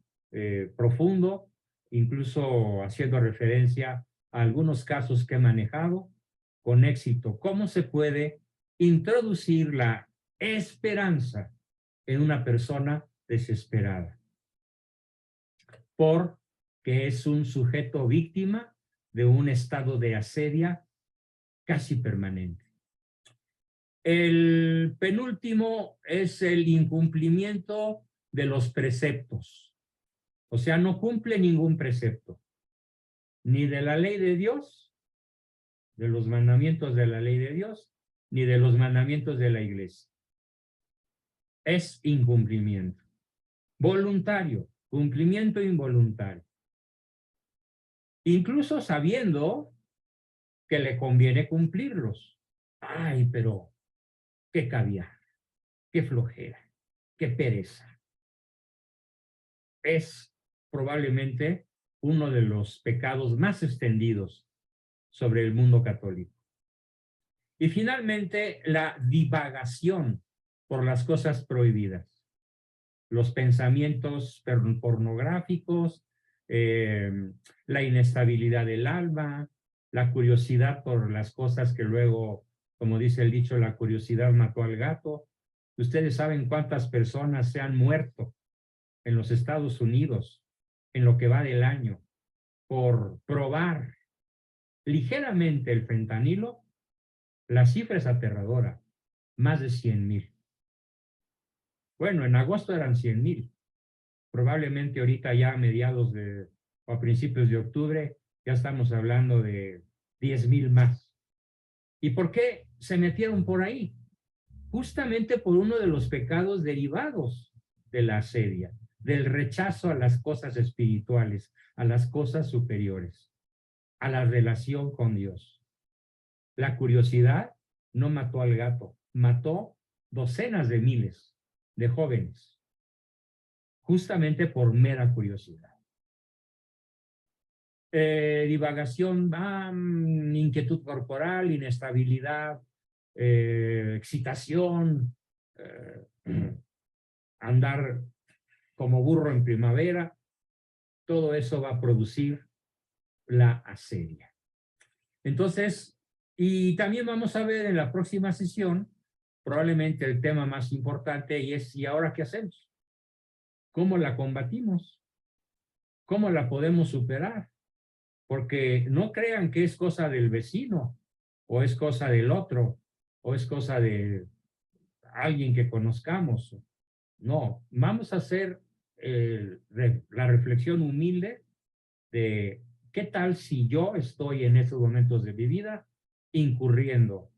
profundo, incluso haciendo referencia a algunos casos que he manejado con éxito. ¿Cómo se puede introducir la esperanza en una persona desesperada? Porque es un sujeto víctima de un estado de asedia casi permanente. El penúltimo es el incumplimiento de los preceptos. O sea, no cumple ningún precepto, ni de la ley de Dios, de los mandamientos de la ley de Dios, ni de los mandamientos de la iglesia. Es incumplimiento. Voluntario, cumplimiento involuntario. Incluso sabiendo que le conviene cumplirlos. Ay, pero qué caviar, qué flojera, qué pereza. Es probablemente uno de los pecados más extendidos sobre el mundo católico. Y finalmente, la divagación por las cosas prohibidas. Los pensamientos pornográficos, la inestabilidad del alma, la curiosidad por las cosas que luego, como dice el dicho, la curiosidad mató al gato. Ustedes saben cuántas personas se han muerto en los Estados Unidos en lo que va del año por probar ligeramente el fentanilo. La cifra es aterradora, más de 100,000. Bueno, en agosto eran 100,000. Probablemente ahorita ya a mediados de o a principios de octubre ya estamos hablando de 10,000 más. ¿Y por qué se metieron por ahí? Justamente por uno de los pecados derivados de la asedia, del rechazo a las cosas espirituales, a las cosas superiores, a la relación con Dios. La curiosidad no mató al gato, mató docenas de miles de jóvenes, justamente por mera curiosidad. Divagación, inquietud corporal, inestabilidad, excitación, andar como burro en primavera, todo eso va a producir la asedia. Entonces, y también vamos a ver en la próxima sesión, probablemente el tema más importante, y es, ¿y ahora qué hacemos? ¿Cómo la combatimos? ¿Cómo la podemos superar? Porque no crean que es cosa del vecino, o es cosa del otro, o es cosa de alguien que conozcamos. No, vamos a hacer la reflexión humilde de qué tal si yo estoy en esos momentos de mi vida incurriendo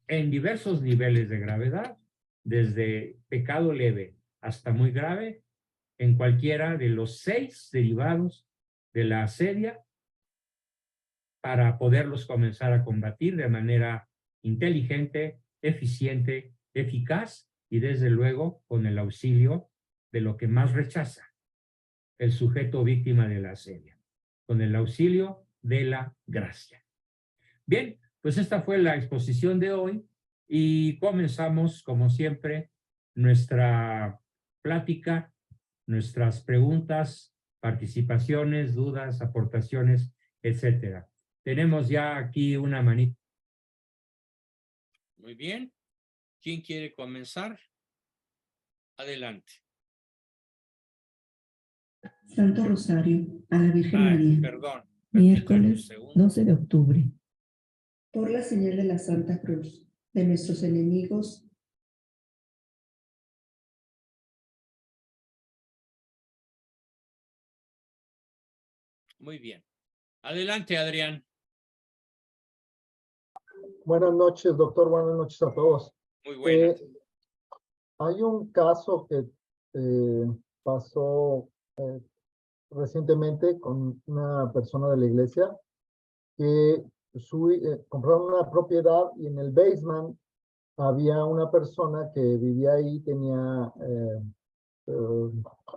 en diversos niveles de gravedad, desde pecado leve hasta muy grave, en cualquiera de los 6 derivados de la asedia, para poderlos comenzar a combatir de manera inteligente, eficiente, eficaz y desde luego con el auxilio de lo que más rechaza el sujeto víctima de la asedia, con el auxilio de la gracia. Bien, pues esta fue la exposición de hoy y comenzamos, como siempre, nuestra plática, nuestras preguntas, participaciones, dudas, aportaciones, etcétera. Tenemos ya aquí una manita. Muy bien. ¿Quién quiere comenzar? Adelante. Santo Rosario, a la Virgen María. Perdón. Miércoles 12 de octubre. Por la señal de la Santa Cruz, de nuestros enemigos. Muy bien. Adelante, Adrián. Buenas noches, doctor. Buenas noches a todos. Muy buenas. Hay un caso que pasó recientemente con una persona de la iglesia que compraron una propiedad y en el basement había una persona que vivía ahí, tenía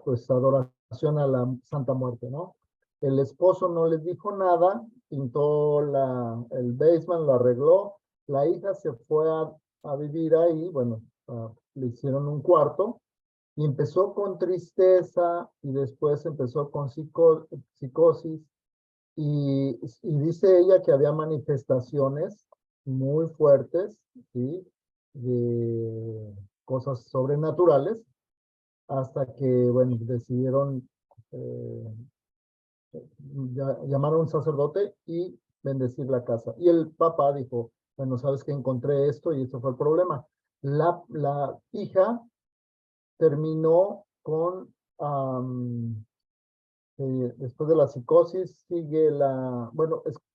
pues adoración a la Santa Muerte, ¿no? El esposo no les dijo nada, pintó el basement, lo arregló, la hija se fue a vivir ahí, bueno, le hicieron un cuarto y empezó con tristeza y después empezó con psicosis y dice ella que había manifestaciones muy fuertes, ¿sí? De cosas sobrenaturales, hasta que, bueno, decidieron llamar a un sacerdote y bendecir la casa. Y el papá dijo, bueno, sabes que encontré esto y esto fue el problema. La hija terminó con, después de la psicosis, sigue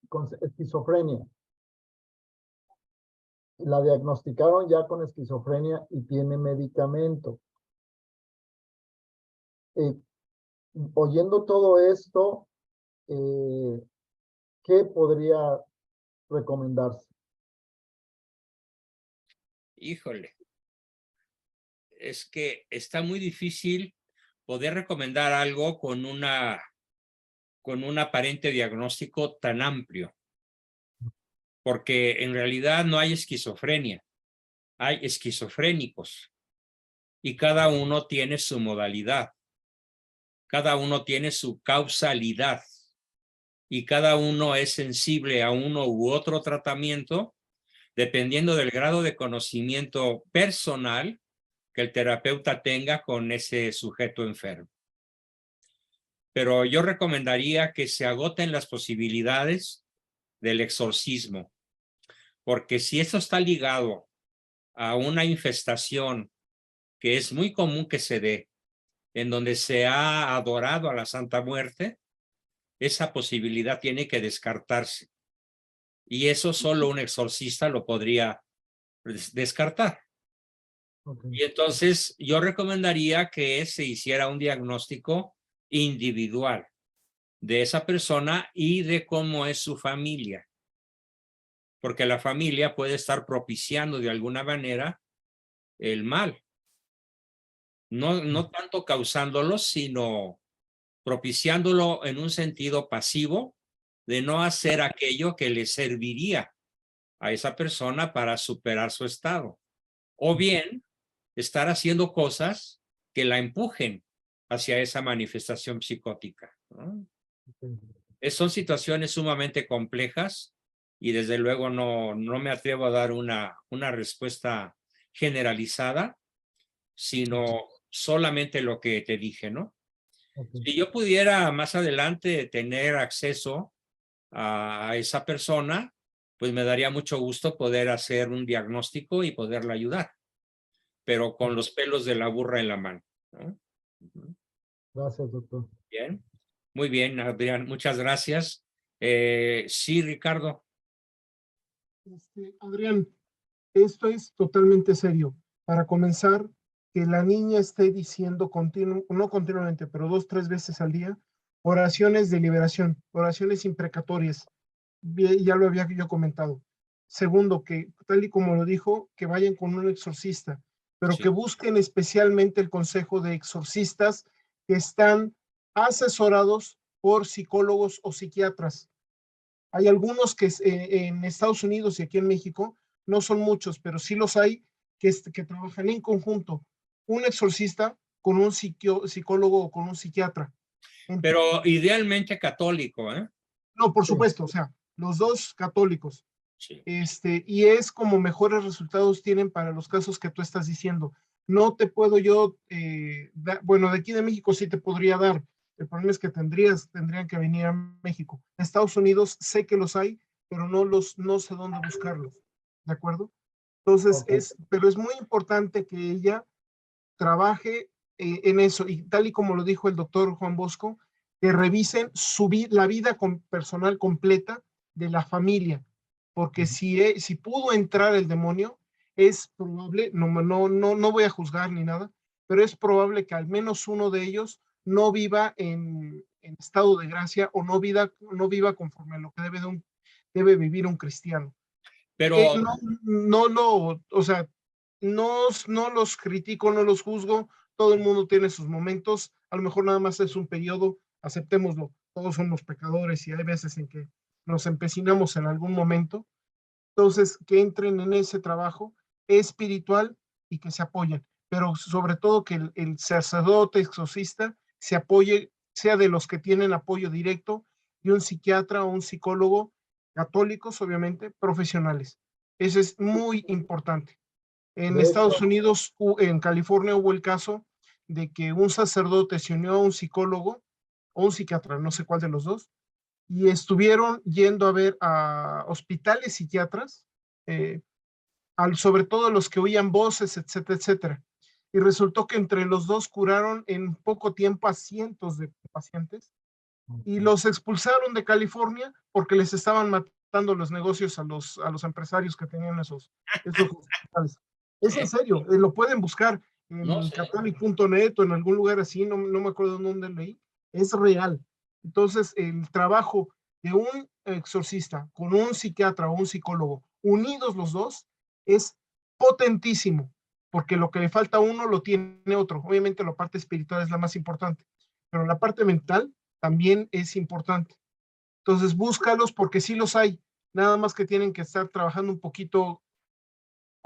con esquizofrenia. La diagnosticaron ya con esquizofrenia y tiene medicamento. Oyendo todo esto, ¿qué podría recomendarse? Híjole, es que está muy difícil poder recomendar algo con un aparente diagnóstico tan amplio, porque en realidad no hay esquizofrenia, hay esquizofrénicos y cada uno tiene su modalidad, cada uno tiene su causalidad y cada uno es sensible a uno u otro tratamiento dependiendo del grado de conocimiento personal que el terapeuta tenga con ese sujeto enfermo. Pero yo recomendaría que se agoten las posibilidades del exorcismo, porque si esto está ligado a una infestación que es muy común que se dé, en donde se ha adorado a la Santa Muerte, esa posibilidad tiene que descartarse. Y eso solo un exorcista lo podría descartar. Okay. Y entonces yo recomendaría que se hiciera un diagnóstico individual de esa persona y de cómo es su familia. Porque la familia puede estar propiciando de alguna manera el mal. No tanto causándolo, sino propiciándolo en un sentido pasivo de no hacer aquello que le serviría a esa persona para superar su estado. O bien, estar haciendo cosas que la empujen hacia esa manifestación psicótica, ¿no? Son situaciones sumamente complejas y desde luego no me atrevo a dar una respuesta generalizada, sino solamente lo que te dije, ¿no? Si yo pudiera más adelante tener acceso a esa persona, pues me daría mucho gusto poder hacer un diagnóstico y poderla ayudar, pero con los pelos de la burra en la mano, ¿no? Gracias, doctor. Bien, muy bien, Adrián, muchas gracias. Sí, Ricardo. Adrián, esto es totalmente serio. Para comenzar, que la niña esté diciendo no continuamente, pero 2, 3 veces al día, oraciones de liberación, oraciones imprecatorias. Ya lo había yo comentado. Segundo, que tal y como lo dijo, que vayan con un exorcista, pero Sí. que busquen especialmente el consejo de exorcistas que están asesorados por psicólogos o psiquiatras. Hay algunos que en Estados Unidos y aquí en México, no son muchos, pero sí los hay que trabajan en conjunto. Un exorcista con un psicólogo o con un psiquiatra. Pero idealmente católico, ¿eh? No, por supuesto, o sea, los dos católicos. Sí. Y es como mejores resultados tienen para los casos que tú estás diciendo. No te puedo yo, bueno, de aquí de México sí te podría dar. El problema es que tendrían que venir a México. En Estados Unidos sé que los hay, pero no sé dónde buscarlos. ¿De acuerdo? Entonces, Okay. pero es muy importante que ella trabaje en eso. Y tal y como lo dijo el doctor Juan Bosco, que revisen la vida personal completa de la familia. Porque si pudo entrar el demonio, es probable, no voy a juzgar ni nada, pero es probable que al menos uno de ellos no viva en estado de gracia o no viva conforme a lo que debe debe vivir un cristiano. Pero O sea, no los critico, no los juzgo, todo el mundo tiene sus momentos, a lo mejor nada más es un periodo, aceptémoslo, todos somos pecadores y hay veces en que nos empecinamos en algún momento, entonces que entren en ese trabajo espiritual y que se apoyen, pero sobre todo que el sacerdote exorcista se apoye, sea de los que tienen apoyo directo, y un psiquiatra o un psicólogo, católicos obviamente, profesionales. Eso es muy importante. En De Estados hecho, Unidos, en California, hubo el caso de que un sacerdote se unió a un psicólogo o un psiquiatra, no sé cuál de los dos, y estuvieron yendo a ver a hospitales psiquiatras, sobre todo los que oían voces, etcétera, etcétera. Y resultó que entre los dos curaron en poco tiempo a cientos de pacientes y los expulsaron de California porque les estaban matando los negocios a los empresarios que tenían esos hospitales. Es en serio, lo pueden buscar no en sé. catholic.net o en algún lugar así, no me acuerdo en dónde leí, es real. Entonces, el trabajo de un exorcista con un psiquiatra o un psicólogo, unidos los dos, es potentísimo, porque lo que le falta a uno lo tiene otro. Obviamente la parte espiritual es la más importante, pero la parte mental también es importante. Entonces, búscalos porque sí los hay, nada más que tienen que estar trabajando un poquito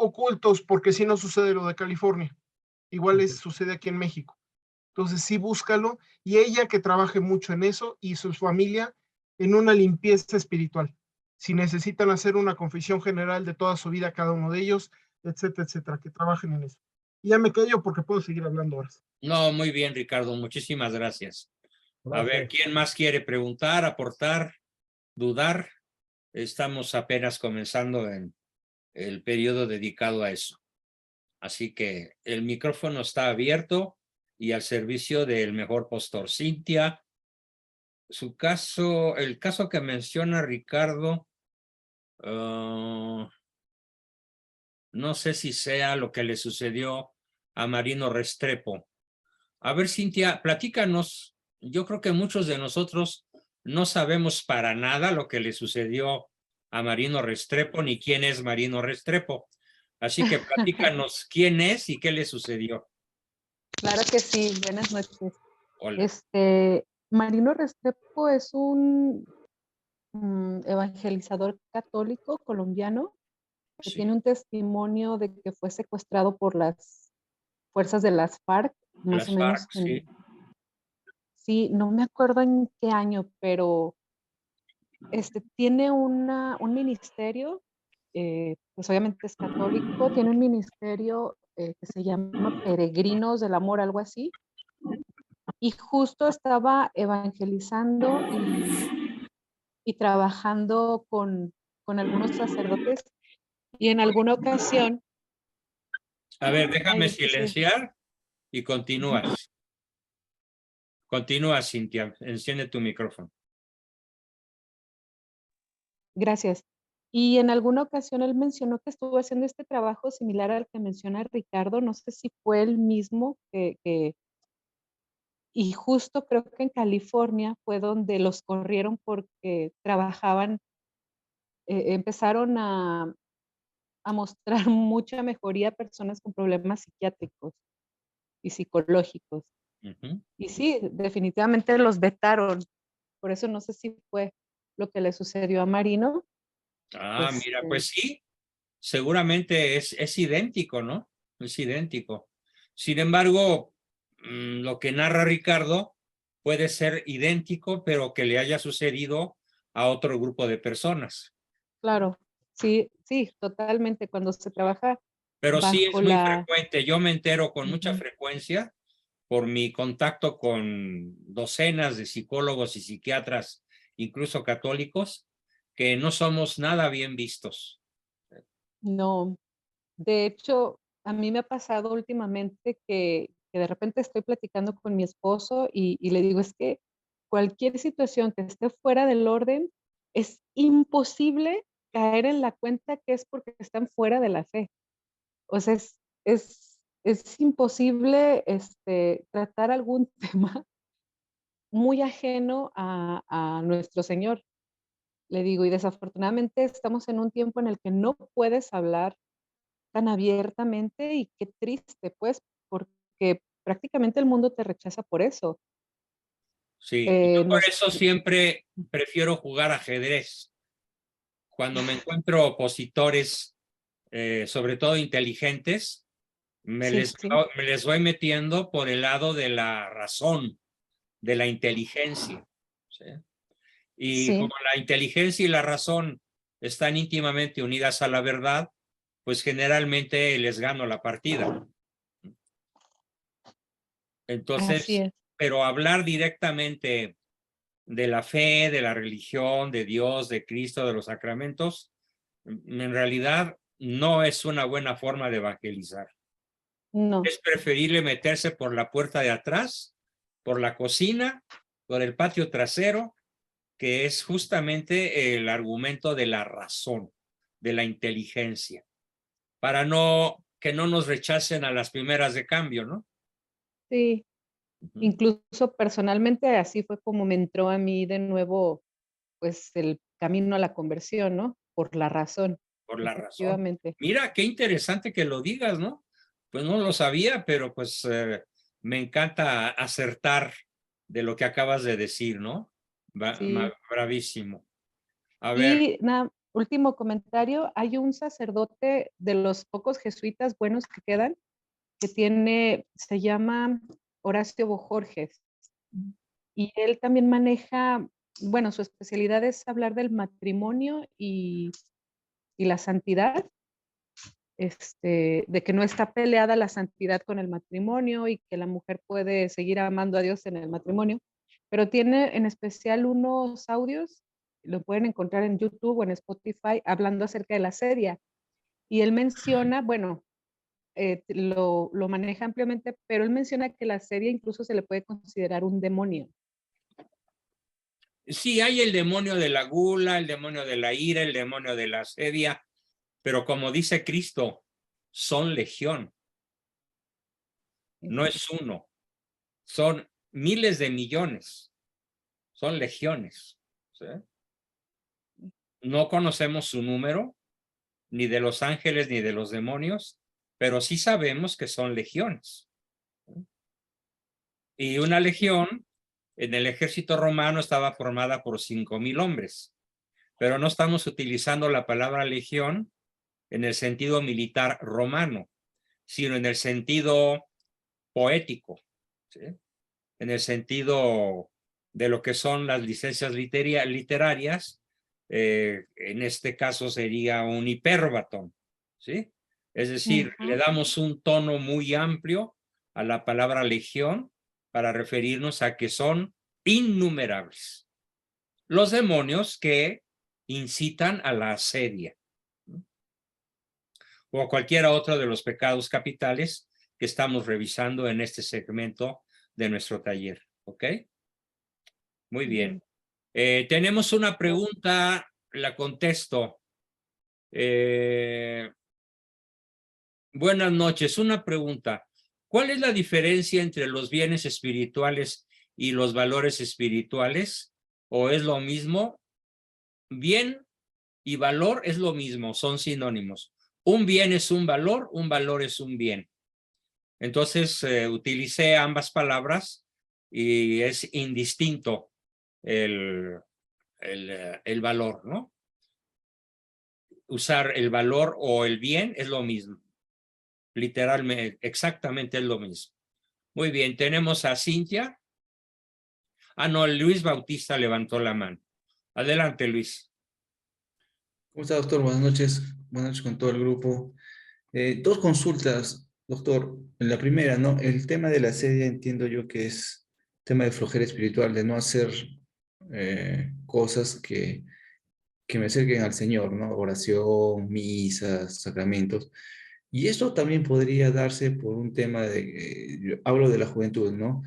ocultos, porque si no sucede lo de California. Igual sucede aquí en México. Entonces, sí, búscalo, y ella que trabaje mucho en eso, y su familia en una limpieza espiritual. Si necesitan hacer una confesión general de toda su vida, cada uno de ellos, etcétera, etcétera, que trabajen en eso. Y ya me callo porque puedo seguir hablando horas. No, muy bien, Ricardo, muchísimas gracias. A ver, gracias. ¿quién más quiere preguntar, aportar, dudar? Estamos apenas comenzando en el periodo dedicado a eso. Así que el micrófono está abierto y al servicio del mejor postor. Cintia, el caso que menciona Ricardo, no sé si sea lo que le sucedió a Marino Restrepo. A ver, Cintia, platícanos. Yo creo que muchos de nosotros no sabemos para nada lo que le sucedió a Marino Restrepo ni quién es Marino Restrepo. Así que platícanos quién es y qué le sucedió. Claro que sí, buenas noches. Hola. Marino Restrepo es un evangelizador católico colombiano que Sí, tiene un testimonio de que fue secuestrado por las fuerzas de las FARC, más las o menos FARC, sí. sí, no me acuerdo en qué año, pero tiene un ministerio, pues obviamente es católico, tiene un ministerio que se llama Peregrinos del Amor, algo así, y justo estaba evangelizando y trabajando con algunos sacerdotes, y en alguna ocasión, A ver, ay, déjame es que sí, silenciar y continúas. Continúa, Cintia. Enciende tu micrófono. gracias. Y en alguna ocasión él mencionó que estuvo haciendo este trabajo similar al que menciona Ricardo, no sé si fue el mismo y justo creo que en California fue donde los corrieron porque trabajaban, empezaron a mostrar mucha mejoría a personas con problemas psiquiátricos y psicológicos. Uh-huh. Y sí, definitivamente los vetaron. Por eso no sé si fue lo que le sucedió a Marino. Ah, mira, pues sí, seguramente es idéntico, ¿no? Es idéntico. Sin embargo, lo que narra Ricardo puede ser idéntico, pero que le haya sucedido a otro grupo de personas. Claro, sí, sí, totalmente. Cuando se trabaja Pero sí es bajo muy la... frecuente. Yo me entero con mucha Ujú. frecuencia por mi contacto con docenas de psicólogos y psiquiatras, incluso católicos, que no somos nada bien vistos. No, de hecho, a mí me ha pasado últimamente que de repente estoy platicando con mi esposo y le digo, es que cualquier situación que esté fuera del orden, es imposible caer en la cuenta que es porque están fuera de la fe. O sea, es imposible tratar algún tema muy ajeno a nuestro Señor. Le digo, y desafortunadamente estamos en un tiempo en el que no puedes hablar tan abiertamente y qué triste, pues, porque prácticamente el mundo te rechaza por eso. Sí, y yo por Nos- eso siempre prefiero jugar ajedrez. Cuando me encuentro opositores, sobre todo inteligentes, sí, sí, me les voy metiendo por el lado de la razón, de la inteligencia. ¿Sí? Y sí, como la inteligencia y la razón están íntimamente unidas a la verdad, pues generalmente les gano la partida. así Entonces, es. pero hablar directamente de la fe, de la religión, de Dios, de Cristo, de los sacramentos, en realidad no es una buena forma de evangelizar. No, Es preferible meterse por la puerta de atrás, por la cocina, por el patio trasero, que es justamente el argumento de la razón, de la inteligencia, para que no nos rechacen a las primeras de cambio, ¿no? sí. Incluso personalmente así fue como me entró a mí de nuevo, pues, el camino a la conversión, ¿no? Por la razón, Por la razón. efectivamente. Mira, qué interesante que lo digas, ¿no? Pues no lo sabía, pero pues me encanta acertar de lo que acabas de decir, ¿no? Sí. Bravísimo. A ver, Y nada, último comentario, hay un sacerdote de los pocos jesuitas buenos que quedan, que se llama Horacio Bojorges, y él también maneja, bueno, su especialidad es hablar del matrimonio y la santidad, de que no está peleada la santidad con el matrimonio y que la mujer puede seguir amando a Dios en el matrimonio, pero tiene en especial unos audios, lo pueden encontrar en YouTube o en Spotify, hablando acerca de la sedia. Y él menciona, bueno, lo maneja ampliamente, pero él menciona que la sedia incluso se le puede considerar un demonio. sí hay el demonio de la gula, el demonio de la ira, el demonio de la asedia, pero como dice Cristo, son legión, no es uno, son miles de millones, son legiones. ¿Sí? No conocemos su número, ni de los ángeles ni de los demonios, pero sí sabemos que son legiones. Y una legión en el ejército romano estaba formada por 5,000 hombres, pero no estamos utilizando la palabra legión en el sentido militar romano, sino en el sentido poético, ¿sí? En el sentido de lo que son las licencias literarias, en este caso sería un hipérbaton, ¿sí? Es decir, le damos un tono muy amplio a la palabra legión para referirnos a que son innumerables los demonios que incitan a la asedia, ¿no? O a cualquiera otro de los pecados capitales que estamos revisando en este segmento de nuestro taller, ¿ok? Muy bien. Tenemos una pregunta, la contesto. Buenas noches, una pregunta. ¿Cuál es la diferencia entre los bienes espirituales y los valores espirituales? ¿O es lo mismo? Bien y valor es lo mismo, son sinónimos. Un bien es un valor es un bien. Entonces, utilicé ambas palabras y es indistinto el valor, ¿no? Usar el valor o el bien es lo mismo. Literalmente, exactamente es lo mismo. Muy bien, tenemos a Cintia. Ah, no, Luis Bautista levantó la mano. Adelante, Luis. ¿Cómo está, doctor? Buenas noches. Buenas noches con todo el grupo. Dos consultas, doctor. La primera, ¿no? El tema de la sedia entiendo yo que es tema de flojera espiritual, de no hacer cosas que me acerquen al Señor, ¿no? Oración, misas, sacramentos. Y esto también podría darse por un tema de, yo hablo de la juventud, ¿no?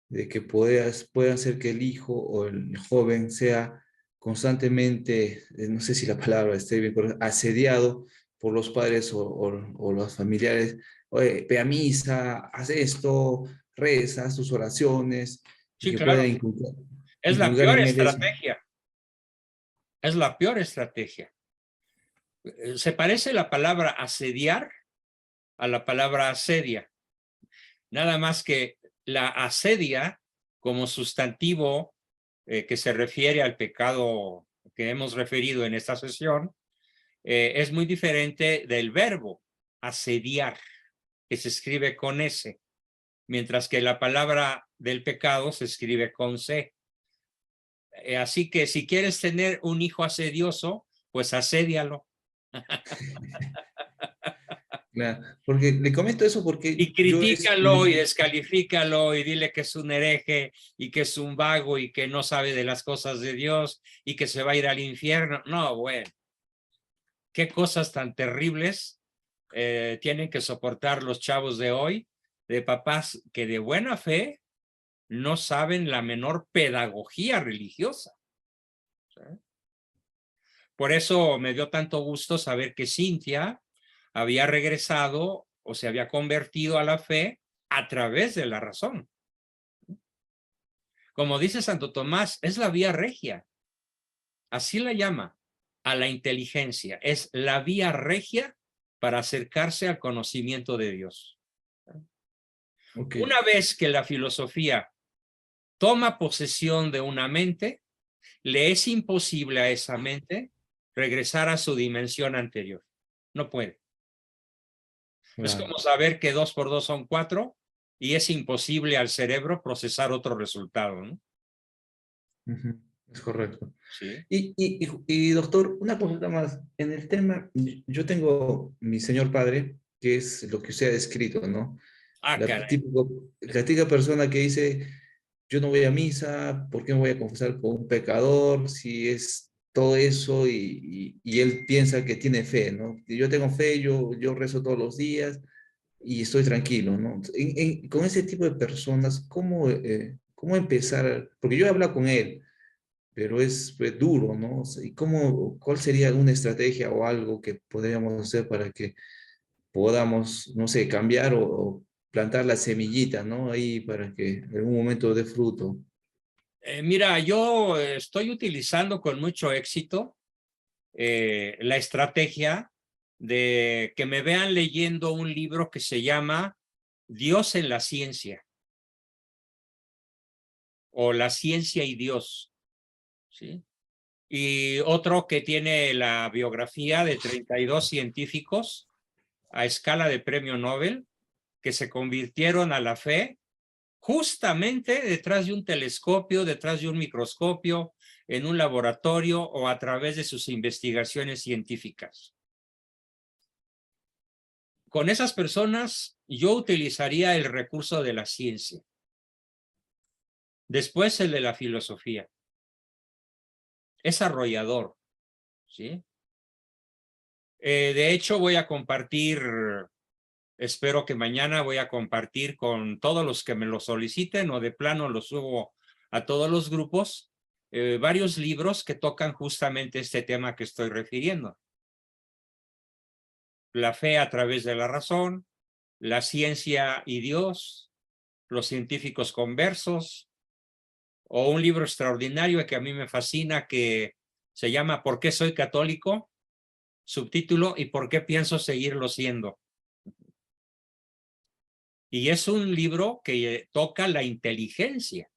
De que pueda ser que el hijo o el joven sea constantemente, no sé si la palabra esté bien, pero asediado por los padres o los familiares. Oye, ve a misa, haz esto, reza, haz tus oraciones, y Sí, que claro. pueda Es la inculcar peor en él eso. estrategia. Es la peor estrategia. Se parece la palabra asediar a la palabra asedia. Nada más que la asedia como sustantivo que se refiere al pecado que hemos referido en esta sesión, es muy diferente del verbo asediar, que se escribe con S, mientras que la palabra del pecado se escribe con C. Así que si quieres tener un hijo asedioso, pues asédialo. Claro, porque le comento eso porque Y yo critícalo y descalifícalo y dile que es un hereje y que es un vago y que no sabe de las cosas de Dios y que se va a ir al infierno. No, bueno. Qué cosas tan terribles tienen que soportar los chavos de hoy, de papás que de buena fe no saben la menor pedagogía religiosa. ¿Sí? Por eso me dio tanto gusto saber que Cintia había regresado o se había convertido a la fe a través de la razón. Como dice Santo Tomás, es la vía regia. Así la llama a la inteligencia. Es la vía regia para acercarse al conocimiento de Dios. Okay. Una vez que la filosofía toma posesión de una mente, le es imposible a esa mente regresar a su dimensión anterior. No puede. Claro. Es como saber que 2 por 2 son 4 y es imposible al cerebro procesar otro resultado, ¿no? Es correcto. Sí. Y doctor, una consulta más. En el tema, yo tengo mi señor padre, que es lo que usted ha descrito, ¿no? La típica persona que dice, yo no voy a misa, ¿por qué me voy a confesar con un pecador? Si es todo eso y él piensa que tiene fe, ¿no? Yo tengo fe, yo rezo todos los días y estoy tranquilo, ¿no? Con ese tipo de personas, ¿cómo empezar? Porque yo he hablado con él, pero es duro, ¿no? ¿Y cuál sería una estrategia o algo que podríamos hacer para que podamos, no sé, cambiar o plantar la semillita, ¿no? Ahí para que en algún momento dé fruto. Mira, yo estoy utilizando con mucho éxito la estrategia de que me vean leyendo un libro que se llama Dios en la ciencia o La ciencia y Dios, ¿sí? Y otro que tiene la biografía de 32 científicos a escala de premio Nobel que se convirtieron a la fe justamente detrás de un telescopio, detrás de un microscopio, en un laboratorio o a través de sus investigaciones científicas. Con esas personas yo utilizaría el recurso de la ciencia. Después el de la filosofía. Es arrollador, ¿sí? De hecho, voy a compartir, espero que mañana voy a compartir con todos los que me lo soliciten o de plano lo subo a todos los grupos, varios libros que tocan justamente este tema que estoy refiriendo. La fe a través de la razón, la ciencia y Dios, los científicos conversos, o un libro extraordinario que a mí me fascina que se llama ¿Por qué soy católico? Subtítulo, ¿y por qué pienso seguirlo siendo? Y es un libro que toca la inteligencia.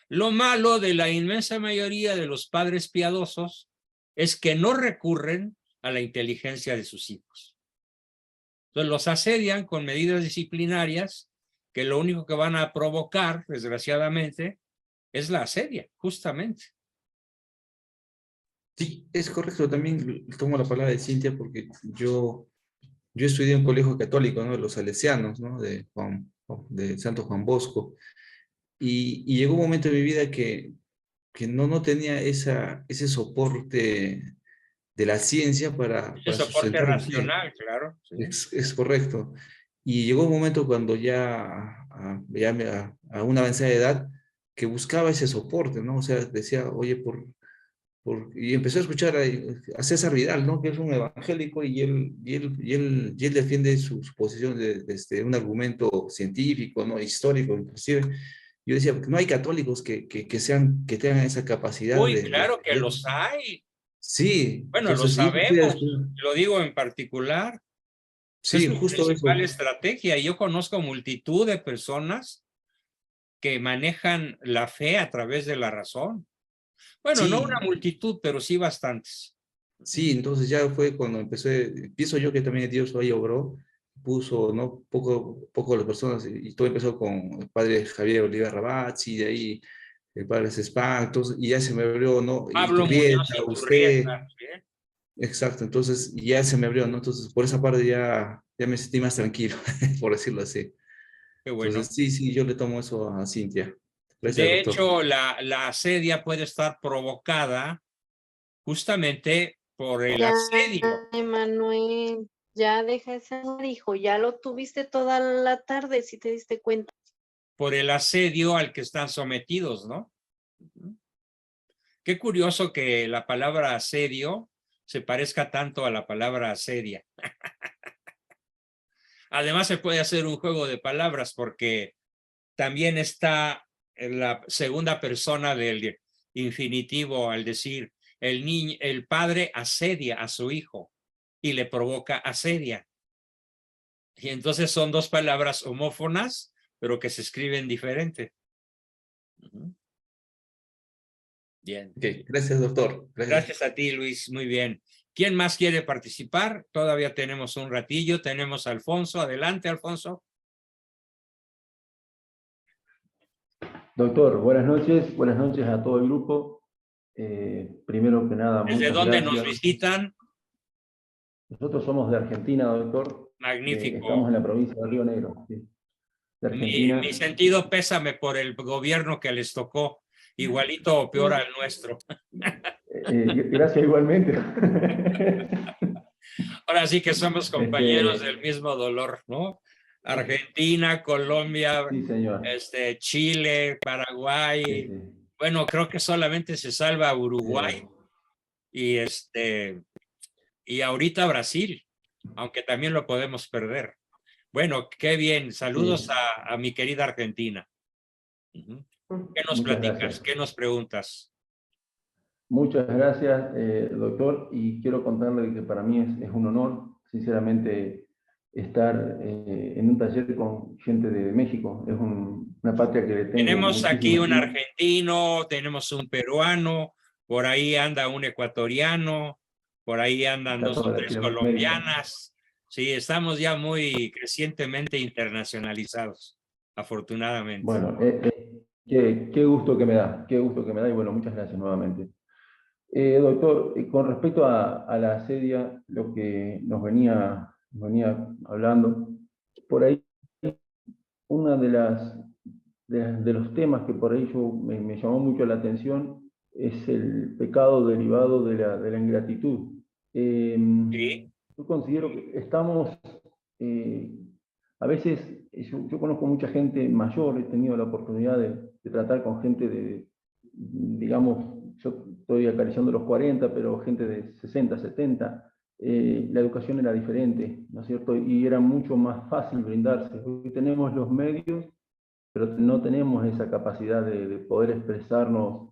Lo malo de la inmensa mayoría de los padres piadosos es que no recurren a la inteligencia de sus hijos. Entonces los asedian con medidas disciplinarias que lo único que van a provocar, desgraciadamente, es la asedia, justamente. Sí, es correcto. También tomo la palabra de Cintia porque yo estudié en un colegio católico, ¿no? De los salesianos, ¿no? De Santo Juan Bosco. Y llegó un momento en mi vida que no tenía ese soporte de la ciencia para soporte sustentar mi fe. racional, claro. Sí. Es correcto. Y llegó un momento cuando a una avanzada edad que buscaba ese soporte, ¿no? O sea, decía, oye, y empezó a escuchar a César Vidal, ¿no? Que es un evangélico y él defiende su posición desde un argumento científico, ¿no? Histórico, inclusive. Yo decía, no hay católicos que tengan esa capacidad Uy, de claro que poder-". los hay. Sí, Bueno, lo entonces, sabemos. Lo digo en particular. Es sí, su justo principal eso. estrategia. Yo conozco multitud de personas que manejan la fe a través de la razón. Bueno, no una Sí, multitud, pero sí bastantes. sí, entonces ya fue cuando pienso yo que también Dios ahí obró, puso, ¿no? Poco las personas, y todo empezó con el padre Javier Oliva Rabazzi, de ahí el padre Cespán, entonces, y ya se me abrió, ¿no? Y Pablo Muñoz Turrieta, y usted, Turrieta. ¿Eh? exacto, entonces ya se me abrió, ¿no? Entonces, por esa parte ya me sentí más tranquilo, por decirlo así. Qué bueno. Entonces, sí, yo le tomo eso a Cintia. Gracias, De doctor. hecho, la asedia puede estar provocada justamente por el Ya, asedio. Emanuel, ya deja ese hijo, ya lo tuviste toda la tarde, si te diste cuenta. Por el asedio al que están sometidos, ¿no? Qué curioso que la palabra asedio se parezca tanto a la palabra asedia. Además, se puede hacer un juego de palabras porque también está en la segunda persona del infinitivo al decir el padre asedia a su hijo y le provoca asedia. Y entonces son dos palabras homófonas, pero que se escriben diferente. Bien. Ok, gracias, doctor. Gracias. Gracias a ti, Luis. Muy bien. ¿Quién más quiere participar? Todavía tenemos un ratillo. Tenemos a Alfonso. Adelante, Alfonso. Doctor, buenas noches a todo el grupo. Primero que nada, ¿Desde muchas dónde nos gracias. visitan? Nosotros somos de Argentina, doctor. Magnífico. Estamos en la provincia de Río Negro, ¿sí? De Argentina. Mi sentido pésame por el gobierno que les tocó, igualito o peor al nuestro. Gracias igualmente. Ahora sí que somos compañeros del mismo dolor, ¿no? Argentina, Colombia, Sí, señor. Chile, Paraguay. Sí, sí. Bueno, creo que solamente se salva Uruguay y y ahorita Brasil, aunque también lo podemos perder. Bueno, qué bien. Saludos Sí. a mi querida Argentina. ¿Qué nos Muchas platicas? gracias. ¿Qué nos preguntas? Muchas gracias, doctor, y quiero contarle que para mí es un honor, sinceramente, estar en un taller con gente de México. Es una patria que le tengo Tenemos aquí muchísimo un estima. argentino, tenemos un peruano, por ahí anda un ecuatoriano, por ahí andan Está dos o toda tres Latinoamérica. colombianas. Sí, estamos ya muy crecientemente internacionalizados, afortunadamente. Bueno, qué gusto que me da, qué gusto que me da, y bueno, muchas gracias nuevamente. Doctor, con respecto a la asedia, lo que nos venía hablando, por ahí una de los temas que por ahí me llamó mucho la atención es el pecado derivado de la ingratitud. Sí, Yo considero que estamos, a veces, yo conozco mucha gente mayor, he tenido la oportunidad de tratar con gente digamos, yo estoy acariciando los 40, pero gente de 60, 70, la educación era diferente, ¿no es cierto? Y era mucho más fácil brindarse. Hoy tenemos los medios, pero no tenemos esa capacidad de poder expresarnos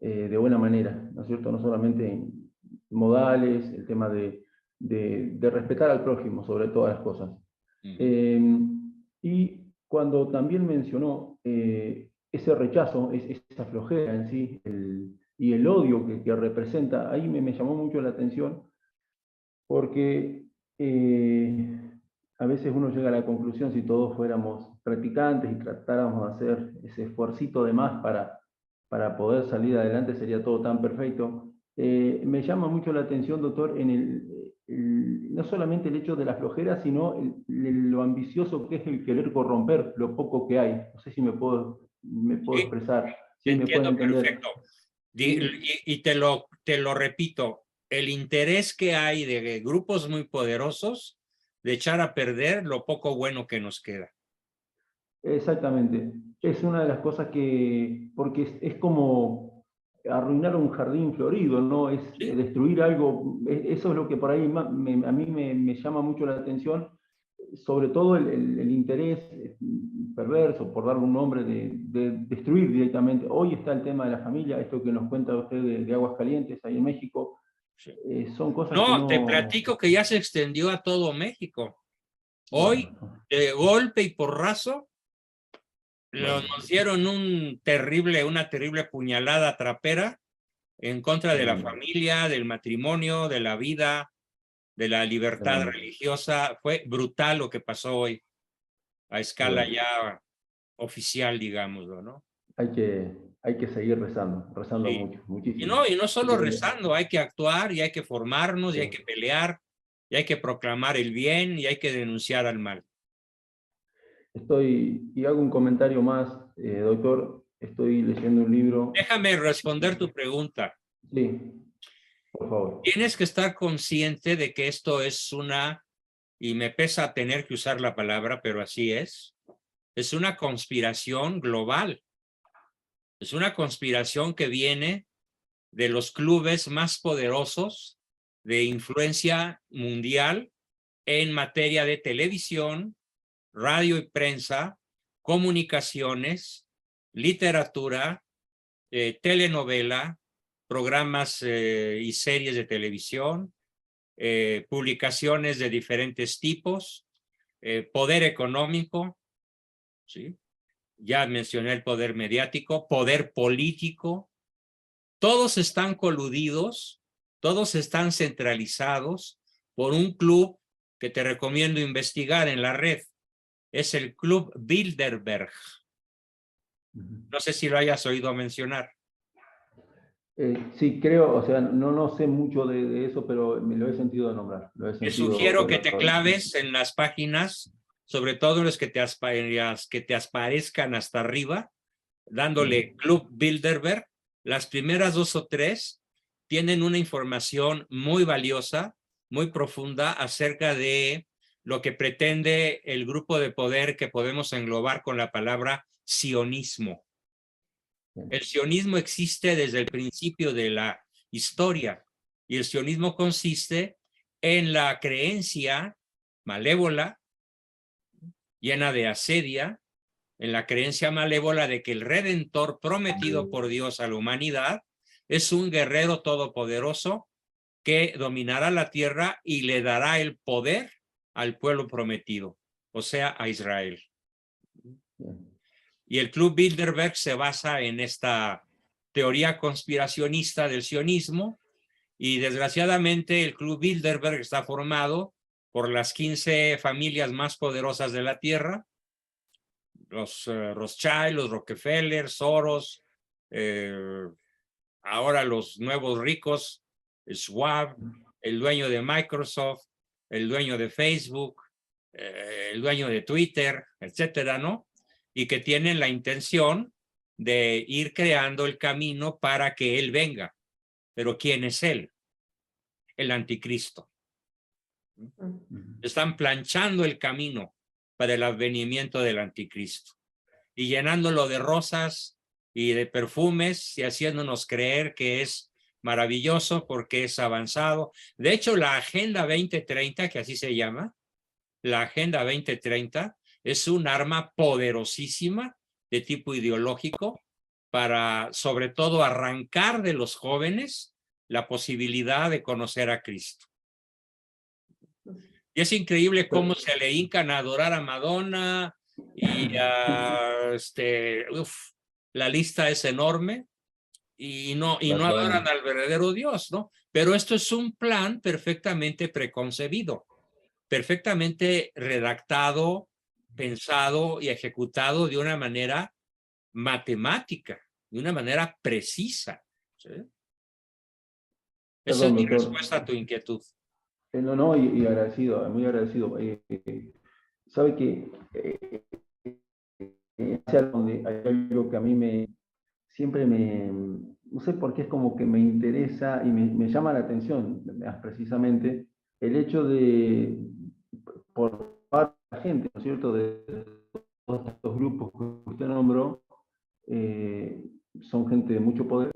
de buena manera, ¿no es cierto? No solamente en modales, el tema de respetar al prójimo sobre todas las cosas. Y cuando también mencionó ese rechazo, esa flojera en sí, y el odio que representa, ahí me llamó mucho la atención, porque a veces uno llega a la conclusión, si todos fuéramos practicantes y tratáramos de hacer ese esfuercito de más para poder salir adelante, sería todo tan perfecto. Me llama mucho la atención, doctor, en no solamente el hecho de la flojera, sino lo ambicioso que es el querer corromper lo poco que hay. No sé si me puedo sí, expresar, te ¿sí? ¿Me pueden entiendo entender? perfecto. Sí. Y te lo repito, el interés que hay de grupos muy poderosos de echar a perder lo poco bueno que nos queda. Exactamente. Es una de las cosas porque es como arruinar un jardín florido, ¿no? Es ¿Sí? destruir algo. Eso es lo que por ahí a mí me llama mucho la atención, sobre todo el interés perverso, por darle un nombre, de destruir directamente. Hoy está el tema de la familia, esto que nos cuenta usted de Aguascalientes, ahí en México. Son cosas que No, no... te platico que ya se extendió a todo México. Hoy, de golpe y porrazo, nos dieron una terrible puñalada trapera en contra de la familia, del matrimonio, de la vida, de la libertad religiosa. Fue brutal lo que pasó hoy, a escala ya oficial, digámoslo, ¿no? Hay que seguir rezando Sí. mucho, muchísimo. Y no solo rezando, hay que actuar y hay que formarnos y hay que pelear y hay que proclamar el bien y hay que denunciar al mal. Y hago un comentario más, doctor, estoy leyendo un libro. Déjame responder tu pregunta. Sí, por favor. Tienes que estar consciente de que esto es y me pesa tener que usar la palabra, pero así es una conspiración global. Es una conspiración que viene de los clubes más poderosos de influencia mundial en materia de televisión, radio y prensa, comunicaciones, literatura, telenovela, programas y series de televisión, publicaciones de diferentes tipos, poder económico, ¿sí? Ya mencioné el poder mediático, poder político. Todos están coludidos, todos están centralizados por un club que te recomiendo investigar en la red. Es el Club Bilderberg. No sé si lo hayas oído mencionar. Sí, creo, o sea, no sé mucho de eso, pero me lo he sentido de nombrar. Te sugiero que te claves en las páginas, sobre todo en los que te aparezcan hasta arriba, dándole Club Bilderberg. Las primeras 2 o 3 tienen una información muy valiosa, muy profunda acerca de lo que pretende el grupo de poder que podemos englobar con la palabra sionismo. El sionismo existe desde el principio de la historia y el sionismo consiste en la creencia malévola, llena de asedia, en la creencia malévola de que el Redentor prometido por Dios a la humanidad es un guerrero todopoderoso que dominará la tierra y le dará el poder al pueblo prometido, o sea, a Israel. Y el Club Bilderberg se basa en esta teoría conspiracionista del sionismo y desgraciadamente el Club Bilderberg está formado por las 15 familias más poderosas de la tierra, los Rothschild, los Rockefeller, Soros, ahora los nuevos ricos, Schwab, el dueño de Microsoft, el dueño de Facebook, el dueño de Twitter, etcétera, ¿no? Y que tienen la intención de ir creando el camino para que él venga. Pero ¿quién es él? El anticristo. Están planchando el camino para el advenimiento del anticristo y llenándolo de rosas y de perfumes y haciéndonos creer que es maravilloso porque es avanzado. De hecho, la Agenda 2030, que así se llama, la Agenda 2030 es un arma poderosísima de tipo ideológico para, sobre todo, arrancar de los jóvenes la posibilidad de conocer a Cristo. Y es increíble cómo se le hincan a adorar a Madonna y la lista es enorme y no adoran al verdadero Dios, ¿no? Pero esto es un plan perfectamente preconcebido, perfectamente redactado, pensado y ejecutado de una manera matemática, de una manera precisa, ¿sí? Esa es mi respuesta a tu inquietud. No, y agradecido, muy agradecido. Sabe que hay algo que a mí siempre no sé por qué es como que me interesa y me llama la atención, precisamente, el hecho de, por parte de la gente, ¿no es cierto?, de todos estos grupos que usted nombró, son gente de mucho poder.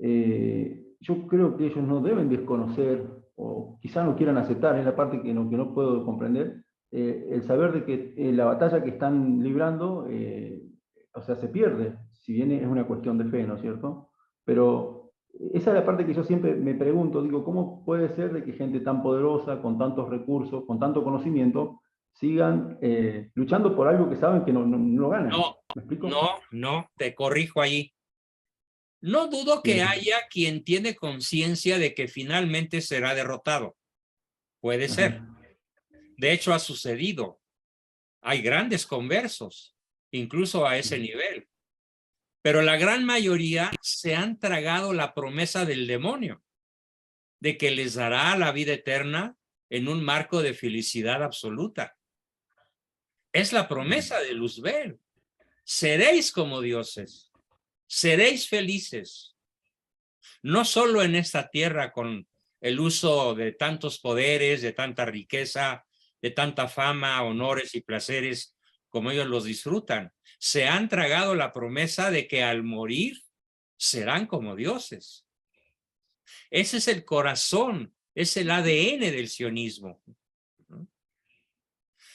Yo creo que ellos no deben desconocer, o quizás no quieran aceptar, es la parte que no puedo comprender, el saber de que la batalla que están librando o sea, se pierde, si bien es una cuestión de fe, ¿no es cierto? Pero esa es la parte que yo siempre me pregunto, digo, ¿cómo puede ser de que gente tan poderosa, con tantos recursos, con tanto conocimiento, sigan luchando por algo que saben que no ganan? No, ¿Me explico? no, te corrijo ahí. No dudo que Sí. haya quien tiene conciencia de que finalmente será derrotado. Puede Ajá. ser. De hecho, ha sucedido. Hay grandes conversos, incluso a ese nivel. Pero la gran mayoría se han tragado la promesa del demonio de que les dará la vida eterna en un marco de felicidad absoluta. Es la promesa de Luzbel. Seréis como dioses. Seréis felices. No solo en esta tierra con el uso de tantos poderes, de tanta riqueza, de tanta fama, honores y placeres como ellos los disfrutan. Se han tragado la promesa de que al morir serán como dioses. Ese es el corazón, es el ADN del sionismo.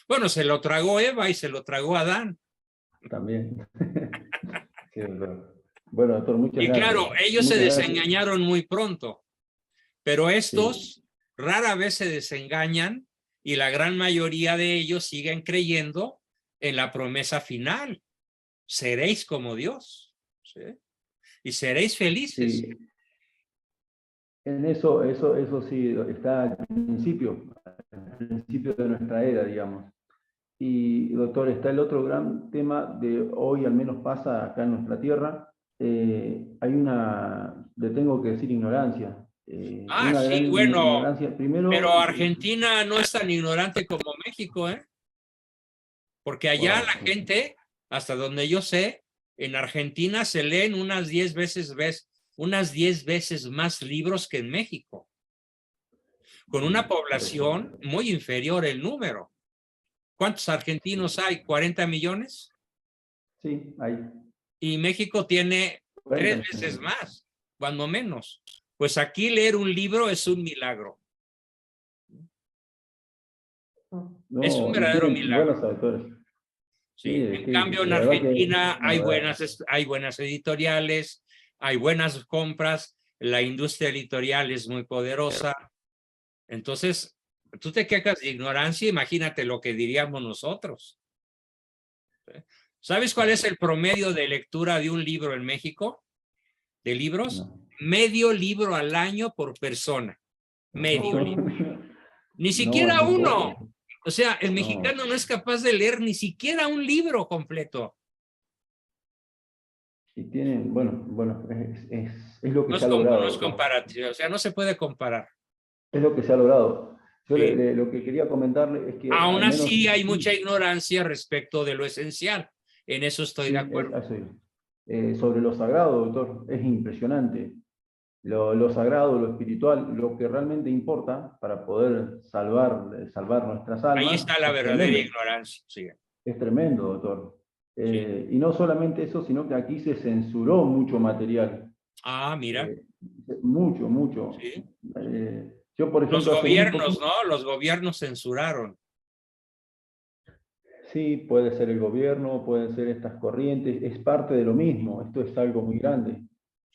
Bueno, se lo tragó Eva y se lo tragó Adán. También. Sí, bueno, doctor, muchas Y gracias. claro, ellos se Muchas gracias. desengañaron muy pronto, pero estos rara vez se desengañan y la gran mayoría de ellos siguen creyendo en la promesa final. Seréis como Dios, ¿sí? Y seréis felices. Sí. En eso sí está al principio de nuestra era, digamos. Y, doctor, está el otro gran tema de hoy, al menos pasa acá en nuestra tierra. Hay una, le tengo que decir, ignorancia. Una Sí, gran bueno, ignorancia. Primero, pero Argentina no es tan ignorante como México, ¿eh? Porque allá la gente, hasta donde yo sé, en Argentina se leen unas 10 veces más libros que en México, con una población muy inferior el número. ¿Cuántos argentinos hay? ¿40 millones? Sí, hay. Y México tiene 3 veces más, cuando menos. Pues aquí leer un libro es un milagro. No, Es un y verdadero tienen milagro. buenos autores. Sí. En cambio, en la verdad que, Argentina la verdad, hay buenas editoriales, hay buenas compras, la industria editorial es muy poderosa. Entonces, tú te quejas de ignorancia, imagínate lo que diríamos nosotros. ¿Sabes cuál es el promedio de lectura de un libro en México? ¿De libros? no. Medio libro al año por persona. Medio libro. Ni siquiera No, es muy uno. poco. O sea, el No. mexicano no es capaz de leer ni siquiera un libro completo. Y tienen, bueno, es lo que se ha logrado. No es comparativo, o sea, no se puede comparar. Es lo que se ha logrado. Yo Sí. lo que quería comentarle es que Aún al menos, así hay mucha ignorancia respecto de lo esencial. En eso estoy de acuerdo. sobre lo sagrado, doctor, es impresionante. Lo sagrado, lo espiritual, lo que realmente importa para poder salvar nuestras almas. Ahí está la verdadera ignorancia. Sí. Es tremendo, doctor. Sí. Y no solamente eso, sino que aquí se censuró mucho material. Mira. Mucho. Sí. Yo, por ejemplo, Los gobiernos, ¿no? Los gobiernos censuraron. Sí, puede ser el gobierno, pueden ser estas corrientes, es parte de lo mismo, esto es algo muy grande.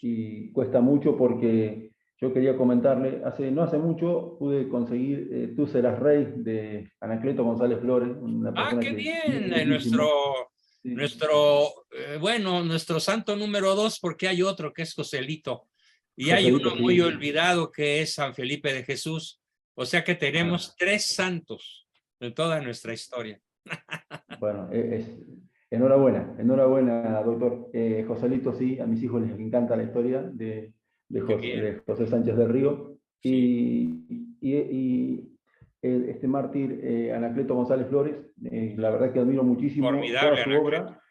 Y cuesta mucho porque yo quería comentarle, no hace mucho pude conseguir Tú serás rey de Anacleto González Flores. Una persona ¡Qué que bien! Sí. Nuestro santo número 2, porque hay otro que es Joselito. Y hay Joselito, uno muy sí. olvidado que es San Felipe de Jesús. O sea que tenemos 3 santos en toda nuestra historia. Bueno, enhorabuena, doctor. Joselito, sí, a mis hijos les encanta la historia de José Sánchez del Río. Sí. Y este mártir, Anacleto González Flores, la verdad que admiro muchísimo Formidable, toda su obra.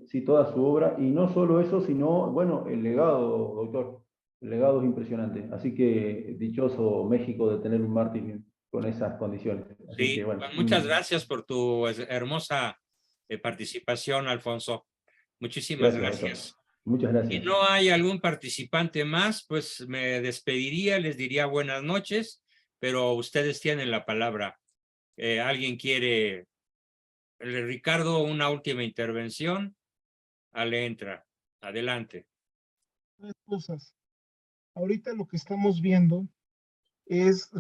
Sí, toda su obra. Y no solo eso, sino, bueno, el legado, doctor. El legado es impresionante. Así que dichoso México de tener un mártir con esas condiciones. Así Sí, que, bueno, muchas gracias por tu hermosa participación, Alfonso. Muchísimas gracias. Doctor. Muchas gracias. Si no hay algún participante más, pues me despediría, les diría buenas noches, pero ustedes tienen la palabra. ¿Alguien quiere? Ricardo, una última intervención. Ale entra. Adelante. Tres cosas. Ahorita lo que estamos viendo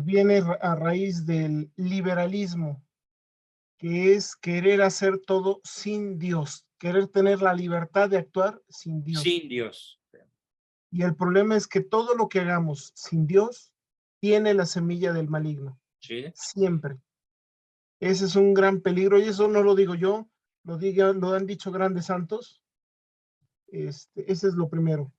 viene a raíz del liberalismo, que es querer hacer todo sin Dios, querer tener la libertad de actuar sin Dios. Sin Dios. Y el problema es que todo lo que hagamos sin Dios tiene la semilla del maligno. ¿Sí? Siempre. Ese es un gran peligro, y eso no lo digo yo, lo han dicho grandes santos. Ese es lo primero.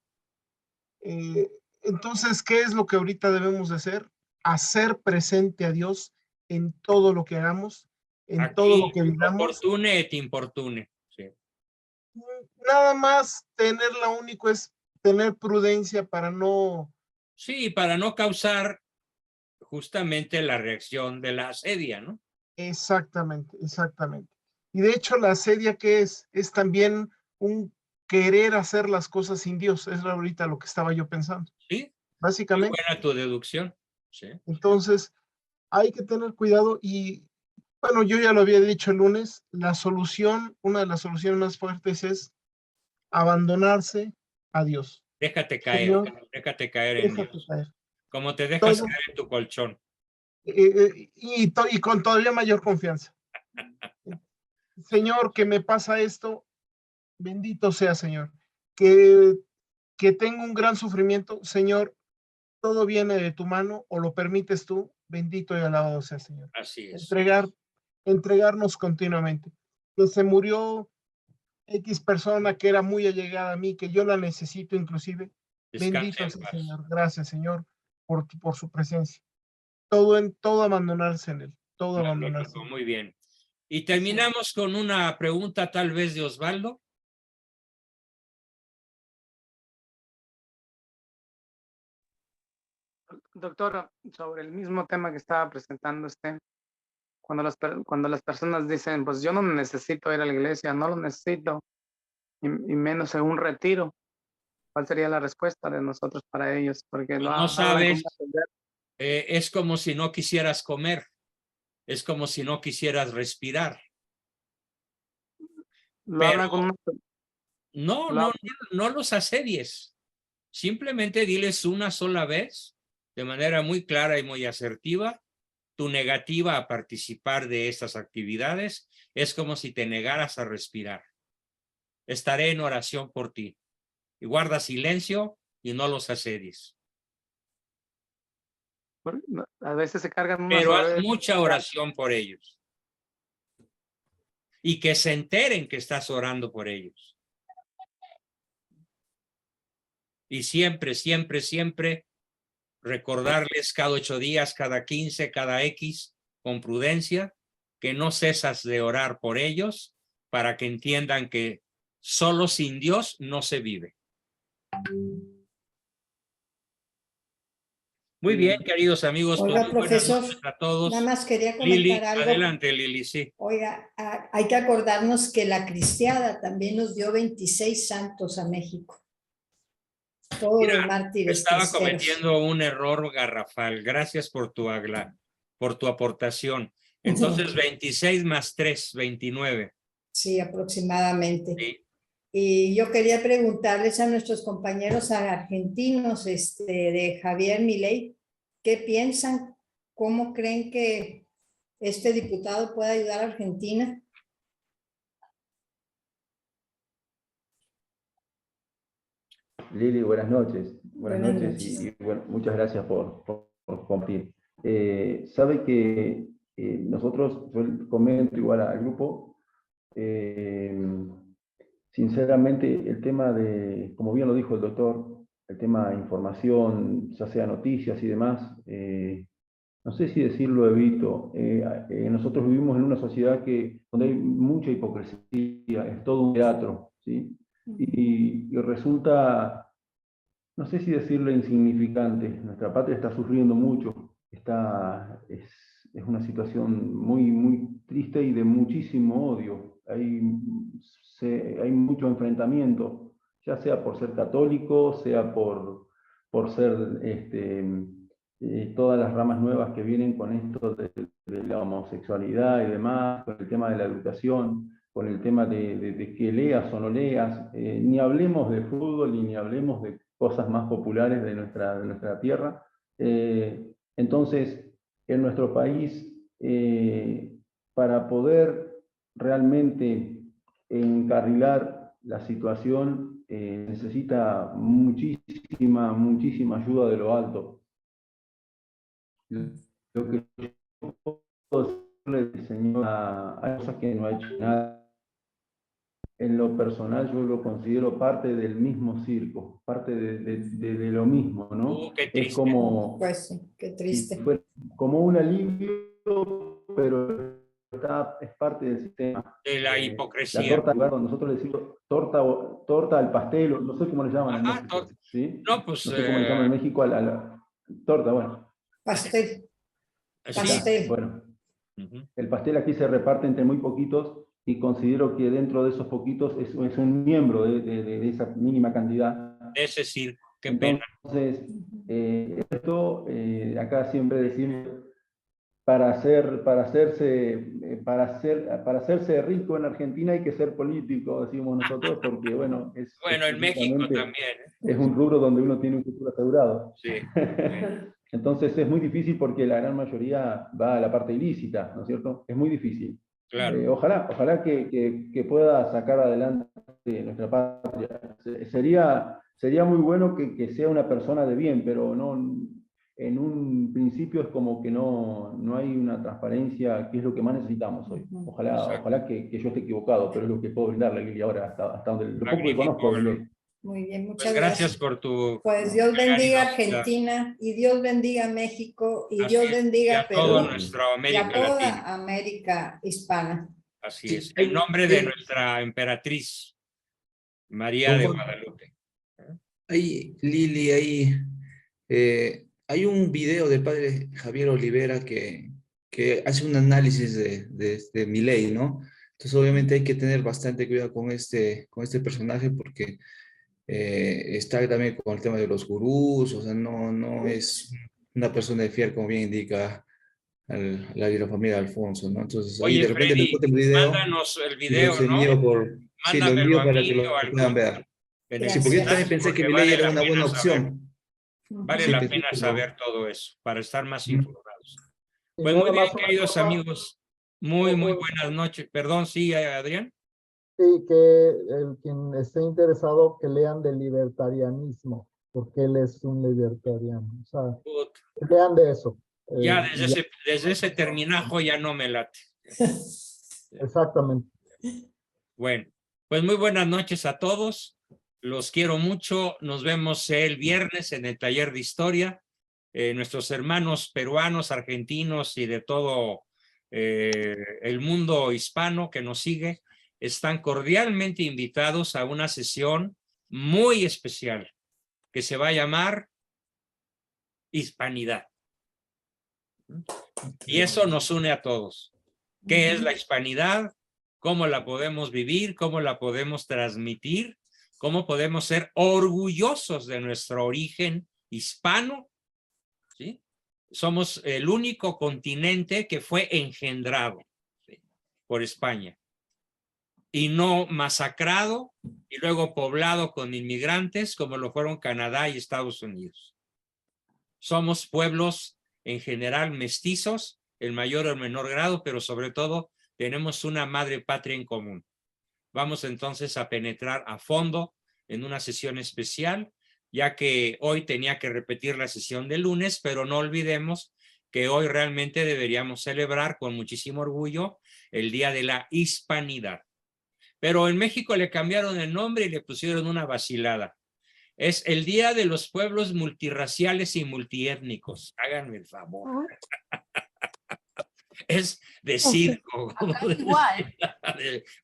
Entonces, ¿qué es lo que ahorita debemos de hacer? Hacer presente a Dios en todo lo que hagamos, en todo lo que digamos. Oportune et importune. Sí. Nada más tenerla único es tener prudencia para no... Sí, para no causar justamente la reacción de la asedia, ¿no? Exactamente, exactamente. Y de hecho la asedia que es también un querer hacer las cosas sin Dios. Es ahorita lo que estaba yo pensando. Sí. Básicamente. Muy buena tu deducción. Sí. Entonces, hay que tener cuidado y, bueno, yo ya lo había dicho el lunes, una de las soluciones más fuertes es abandonarse a Dios. Déjate caer, Señor, déjate caer en déjate Dios. caer. Como te dejas Todo, caer en tu colchón. y con todavía mayor confianza. Señor, que me pasa esto, bendito sea, Señor. Que tengo un gran sufrimiento, Señor, todo viene de tu mano o lo permites tú, bendito y alabado sea, Señor. Así es. Entregarnos continuamente. Que se murió X persona que era muy allegada a mí, que yo la necesito inclusive. Descansa Bendito en sea, paz. Señor. Gracias, Señor, por su presencia. Todo abandonarse en él. Todo abandonarse. Muy bien. Y terminamos con una pregunta tal vez de Osvaldo. Doctor, sobre el mismo tema que estaba presentando usted, cuando las personas dicen, pues yo no necesito ir a la iglesia, no lo necesito, y menos en un retiro, ¿cuál sería la respuesta de nosotros para ellos? Porque No sabes, es como si no quisieras comer, es como si no quisieras respirar. Pero no los asedies. Simplemente diles una sola vez, de manera muy clara y muy asertiva, tu negativa a participar de estas actividades es como si te negaras a respirar. Estaré en oración por ti. Y guarda silencio y no los asedies. A veces se cargan pero haz mucha oración por ellos. Y que se enteren que estás orando por ellos. Y siempre, siempre, siempre recordarles cada 8 días, cada 15, cada X, con prudencia, que no cesas de orar por ellos para que entiendan que solo sin Dios no se vive. Muy bien, queridos amigos. Oiga, profesor, a todos. nada más quería comentar Lili, algo. adelante, Lili, sí. Oiga, hay que acordarnos que la cristiada también nos dio 26 santos a México. Todos los mártires Estaba cristeros. cometiendo un error garrafal. Gracias por tu aportación. Entonces, 26 más 3, 29. Sí, aproximadamente. Sí. Y yo quería preguntarles a nuestros compañeros argentinos de Javier Milei, ¿qué piensan? ¿Cómo creen que este diputado puede ayudar a Argentina? Lili, buenas noches. Buenas noches. Y bueno, muchas gracias por compartir. Sabe que nosotros, yo comento igual al grupo, sinceramente el tema de, como bien lo dijo el doctor, el tema de información, ya sea noticias y demás, no sé si decirlo evito. Nosotros vivimos en una sociedad donde hay mucha hipocresía, es todo un teatro, ¿sí? Y resulta, no sé si decirlo insignificante, nuestra patria está sufriendo mucho, es una situación muy, muy triste y de muchísimo odio. Hay mucho enfrentamiento, ya sea por ser católico, sea por ser todas las ramas nuevas que vienen con esto de la homosexualidad y demás, con el tema de la educación. con el tema de que leas o no leas, ni hablemos de fútbol ni hablemos de cosas más populares de nuestra tierra. Entonces, en nuestro país, para poder realmente encarrilar la situación, necesita muchísima ayuda de lo alto. Lo que yo puedo decirle, señor, hay cosas que no ha hecho nada. En lo personal yo lo considero parte del mismo circo, parte de lo mismo, ¿no? Qué triste. Es como, Pues sí, qué triste. fue como un alivio, pero es parte del sistema. De la La hipocresía. torta, donde nosotros le decimos torta al pastel, o no sé cómo le llaman en Ajá, México, ¿sí? No, pues... No sé cómo le llaman en México a la torta, bueno. Pastel. sí. Pastel. Bueno, Ujú. el pastel aquí se reparte entre muy poquitos y considero que dentro de esos poquitos es un miembro de esa mínima cantidad. Ese circo, qué pena. Entonces, esto, acá siempre decimos, para hacerse rico en Argentina hay que ser político, decimos nosotros, porque bueno, Bueno, en México específicamente también. es un rubro donde uno tiene un futuro asegurado. Sí. Entonces es muy difícil porque la gran mayoría va a la parte ilícita, ¿no es cierto? Es muy difícil. Claro. Ojalá que pueda sacar adelante nuestra patria. Sería muy bueno que sea una persona de bien, pero no, en un principio es como que no hay una transparencia, que es lo que más necesitamos hoy. Ojalá que yo esté equivocado, pero es lo que puedo brindarle a Lili ahora, hasta donde lo poco que conozco de ley. Muy bien, Pues muchas gracias por tu... Pues Dios bendiga generosidad. Argentina y Dios bendiga México y Así Dios es, bendiga y a toda Perú nuestra y a América toda Latina. América hispana. Así Sí, es. En nombre de hay- nuestra emperatriz, María de Guadalupe. Lili, hay un video del padre Javier Olivera que hace un análisis de Milei, ¿no? Entonces, obviamente hay que tener bastante cuidado con este personaje porque está también con el tema de los gurús, o sea, no es una persona de fiar, como bien indica la familia de Alfonso, ¿no? Entonces, ahí de Oye, repente me Freddy, encuentro el video mándanos el y los video, ¿no? envío sí, lo Mándamelo envío a para mí que o lo al puedan grupo. ver. Que Sí, porque yo también necesitamos, pensé que porque Milei vale era la una pena buena saber. opción. Vale Sí, la pensé pena que saber todo eso, para estar más Mm. informados. Y Pues nada muy bien, más una queridos cosa, amigos. Muy buenas noches. Perdón, sí, Adrián. sí, que quien esté interesado que lean del libertarianismo, porque él es un libertariano. O sea, Put, lean de eso. Ya y ya, desde ese terminajo ya no me late. exactamente. Bueno, pues muy buenas noches a todos. Los quiero mucho. Nos vemos el viernes en el taller de historia. Nuestros hermanos peruanos, argentinos y de todo el mundo hispano que nos sigue están cordialmente invitados a una sesión muy especial que se va a llamar Hispanidad. Y eso nos une a todos. ¿Qué es la hispanidad? ¿Cómo la podemos vivir? ¿Cómo la podemos transmitir? ¿Cómo podemos ser orgullosos de nuestro origen hispano? ¿Sí? Somos el único continente que fue engendrado, ¿sí?, por España y no masacrado y luego poblado con inmigrantes como lo fueron Canadá y Estados Unidos. Somos pueblos en general mestizos, en mayor o menor grado, pero sobre todo tenemos una madre patria en común. Vamos entonces a penetrar a fondo en una sesión especial, ya que hoy tenía que repetir la sesión del lunes, pero no olvidemos que hoy realmente deberíamos celebrar con muchísimo orgullo el Día de la Hispanidad. Pero en México le cambiaron el nombre y le pusieron una vacilada. Es el Día de los Pueblos Multirraciales y Multiétnicos. Háganme el favor. Es de circo. Igual.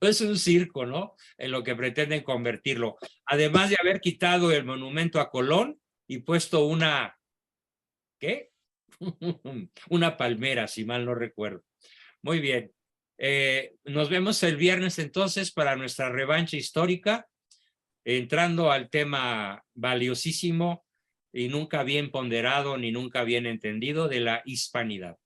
Es un circo, ¿no? En lo que pretenden convertirlo. Además de haber quitado el monumento a Colón y puesto una... ¿Qué? Una palmera, si mal no recuerdo. Muy bien. Nos vemos el viernes entonces para nuestra revancha histórica, entrando al tema valiosísimo y nunca bien ponderado ni nunca bien entendido de la hispanidad.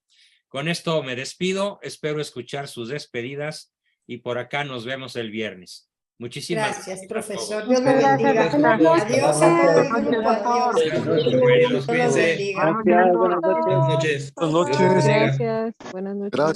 Con esto me despido, espero escuchar sus despedidas y por acá nos vemos el viernes. Muchísimas Gracias, gracias a todos. profesor. Dios me Muchas bendiga. gracias. Adiós a todo el grupo. Adiós. Queridos, Dios los cuídense. bendiga. Buenas noches. Buenas Dios los noches. bendiga. Gracias. Buenas noches. Gracias.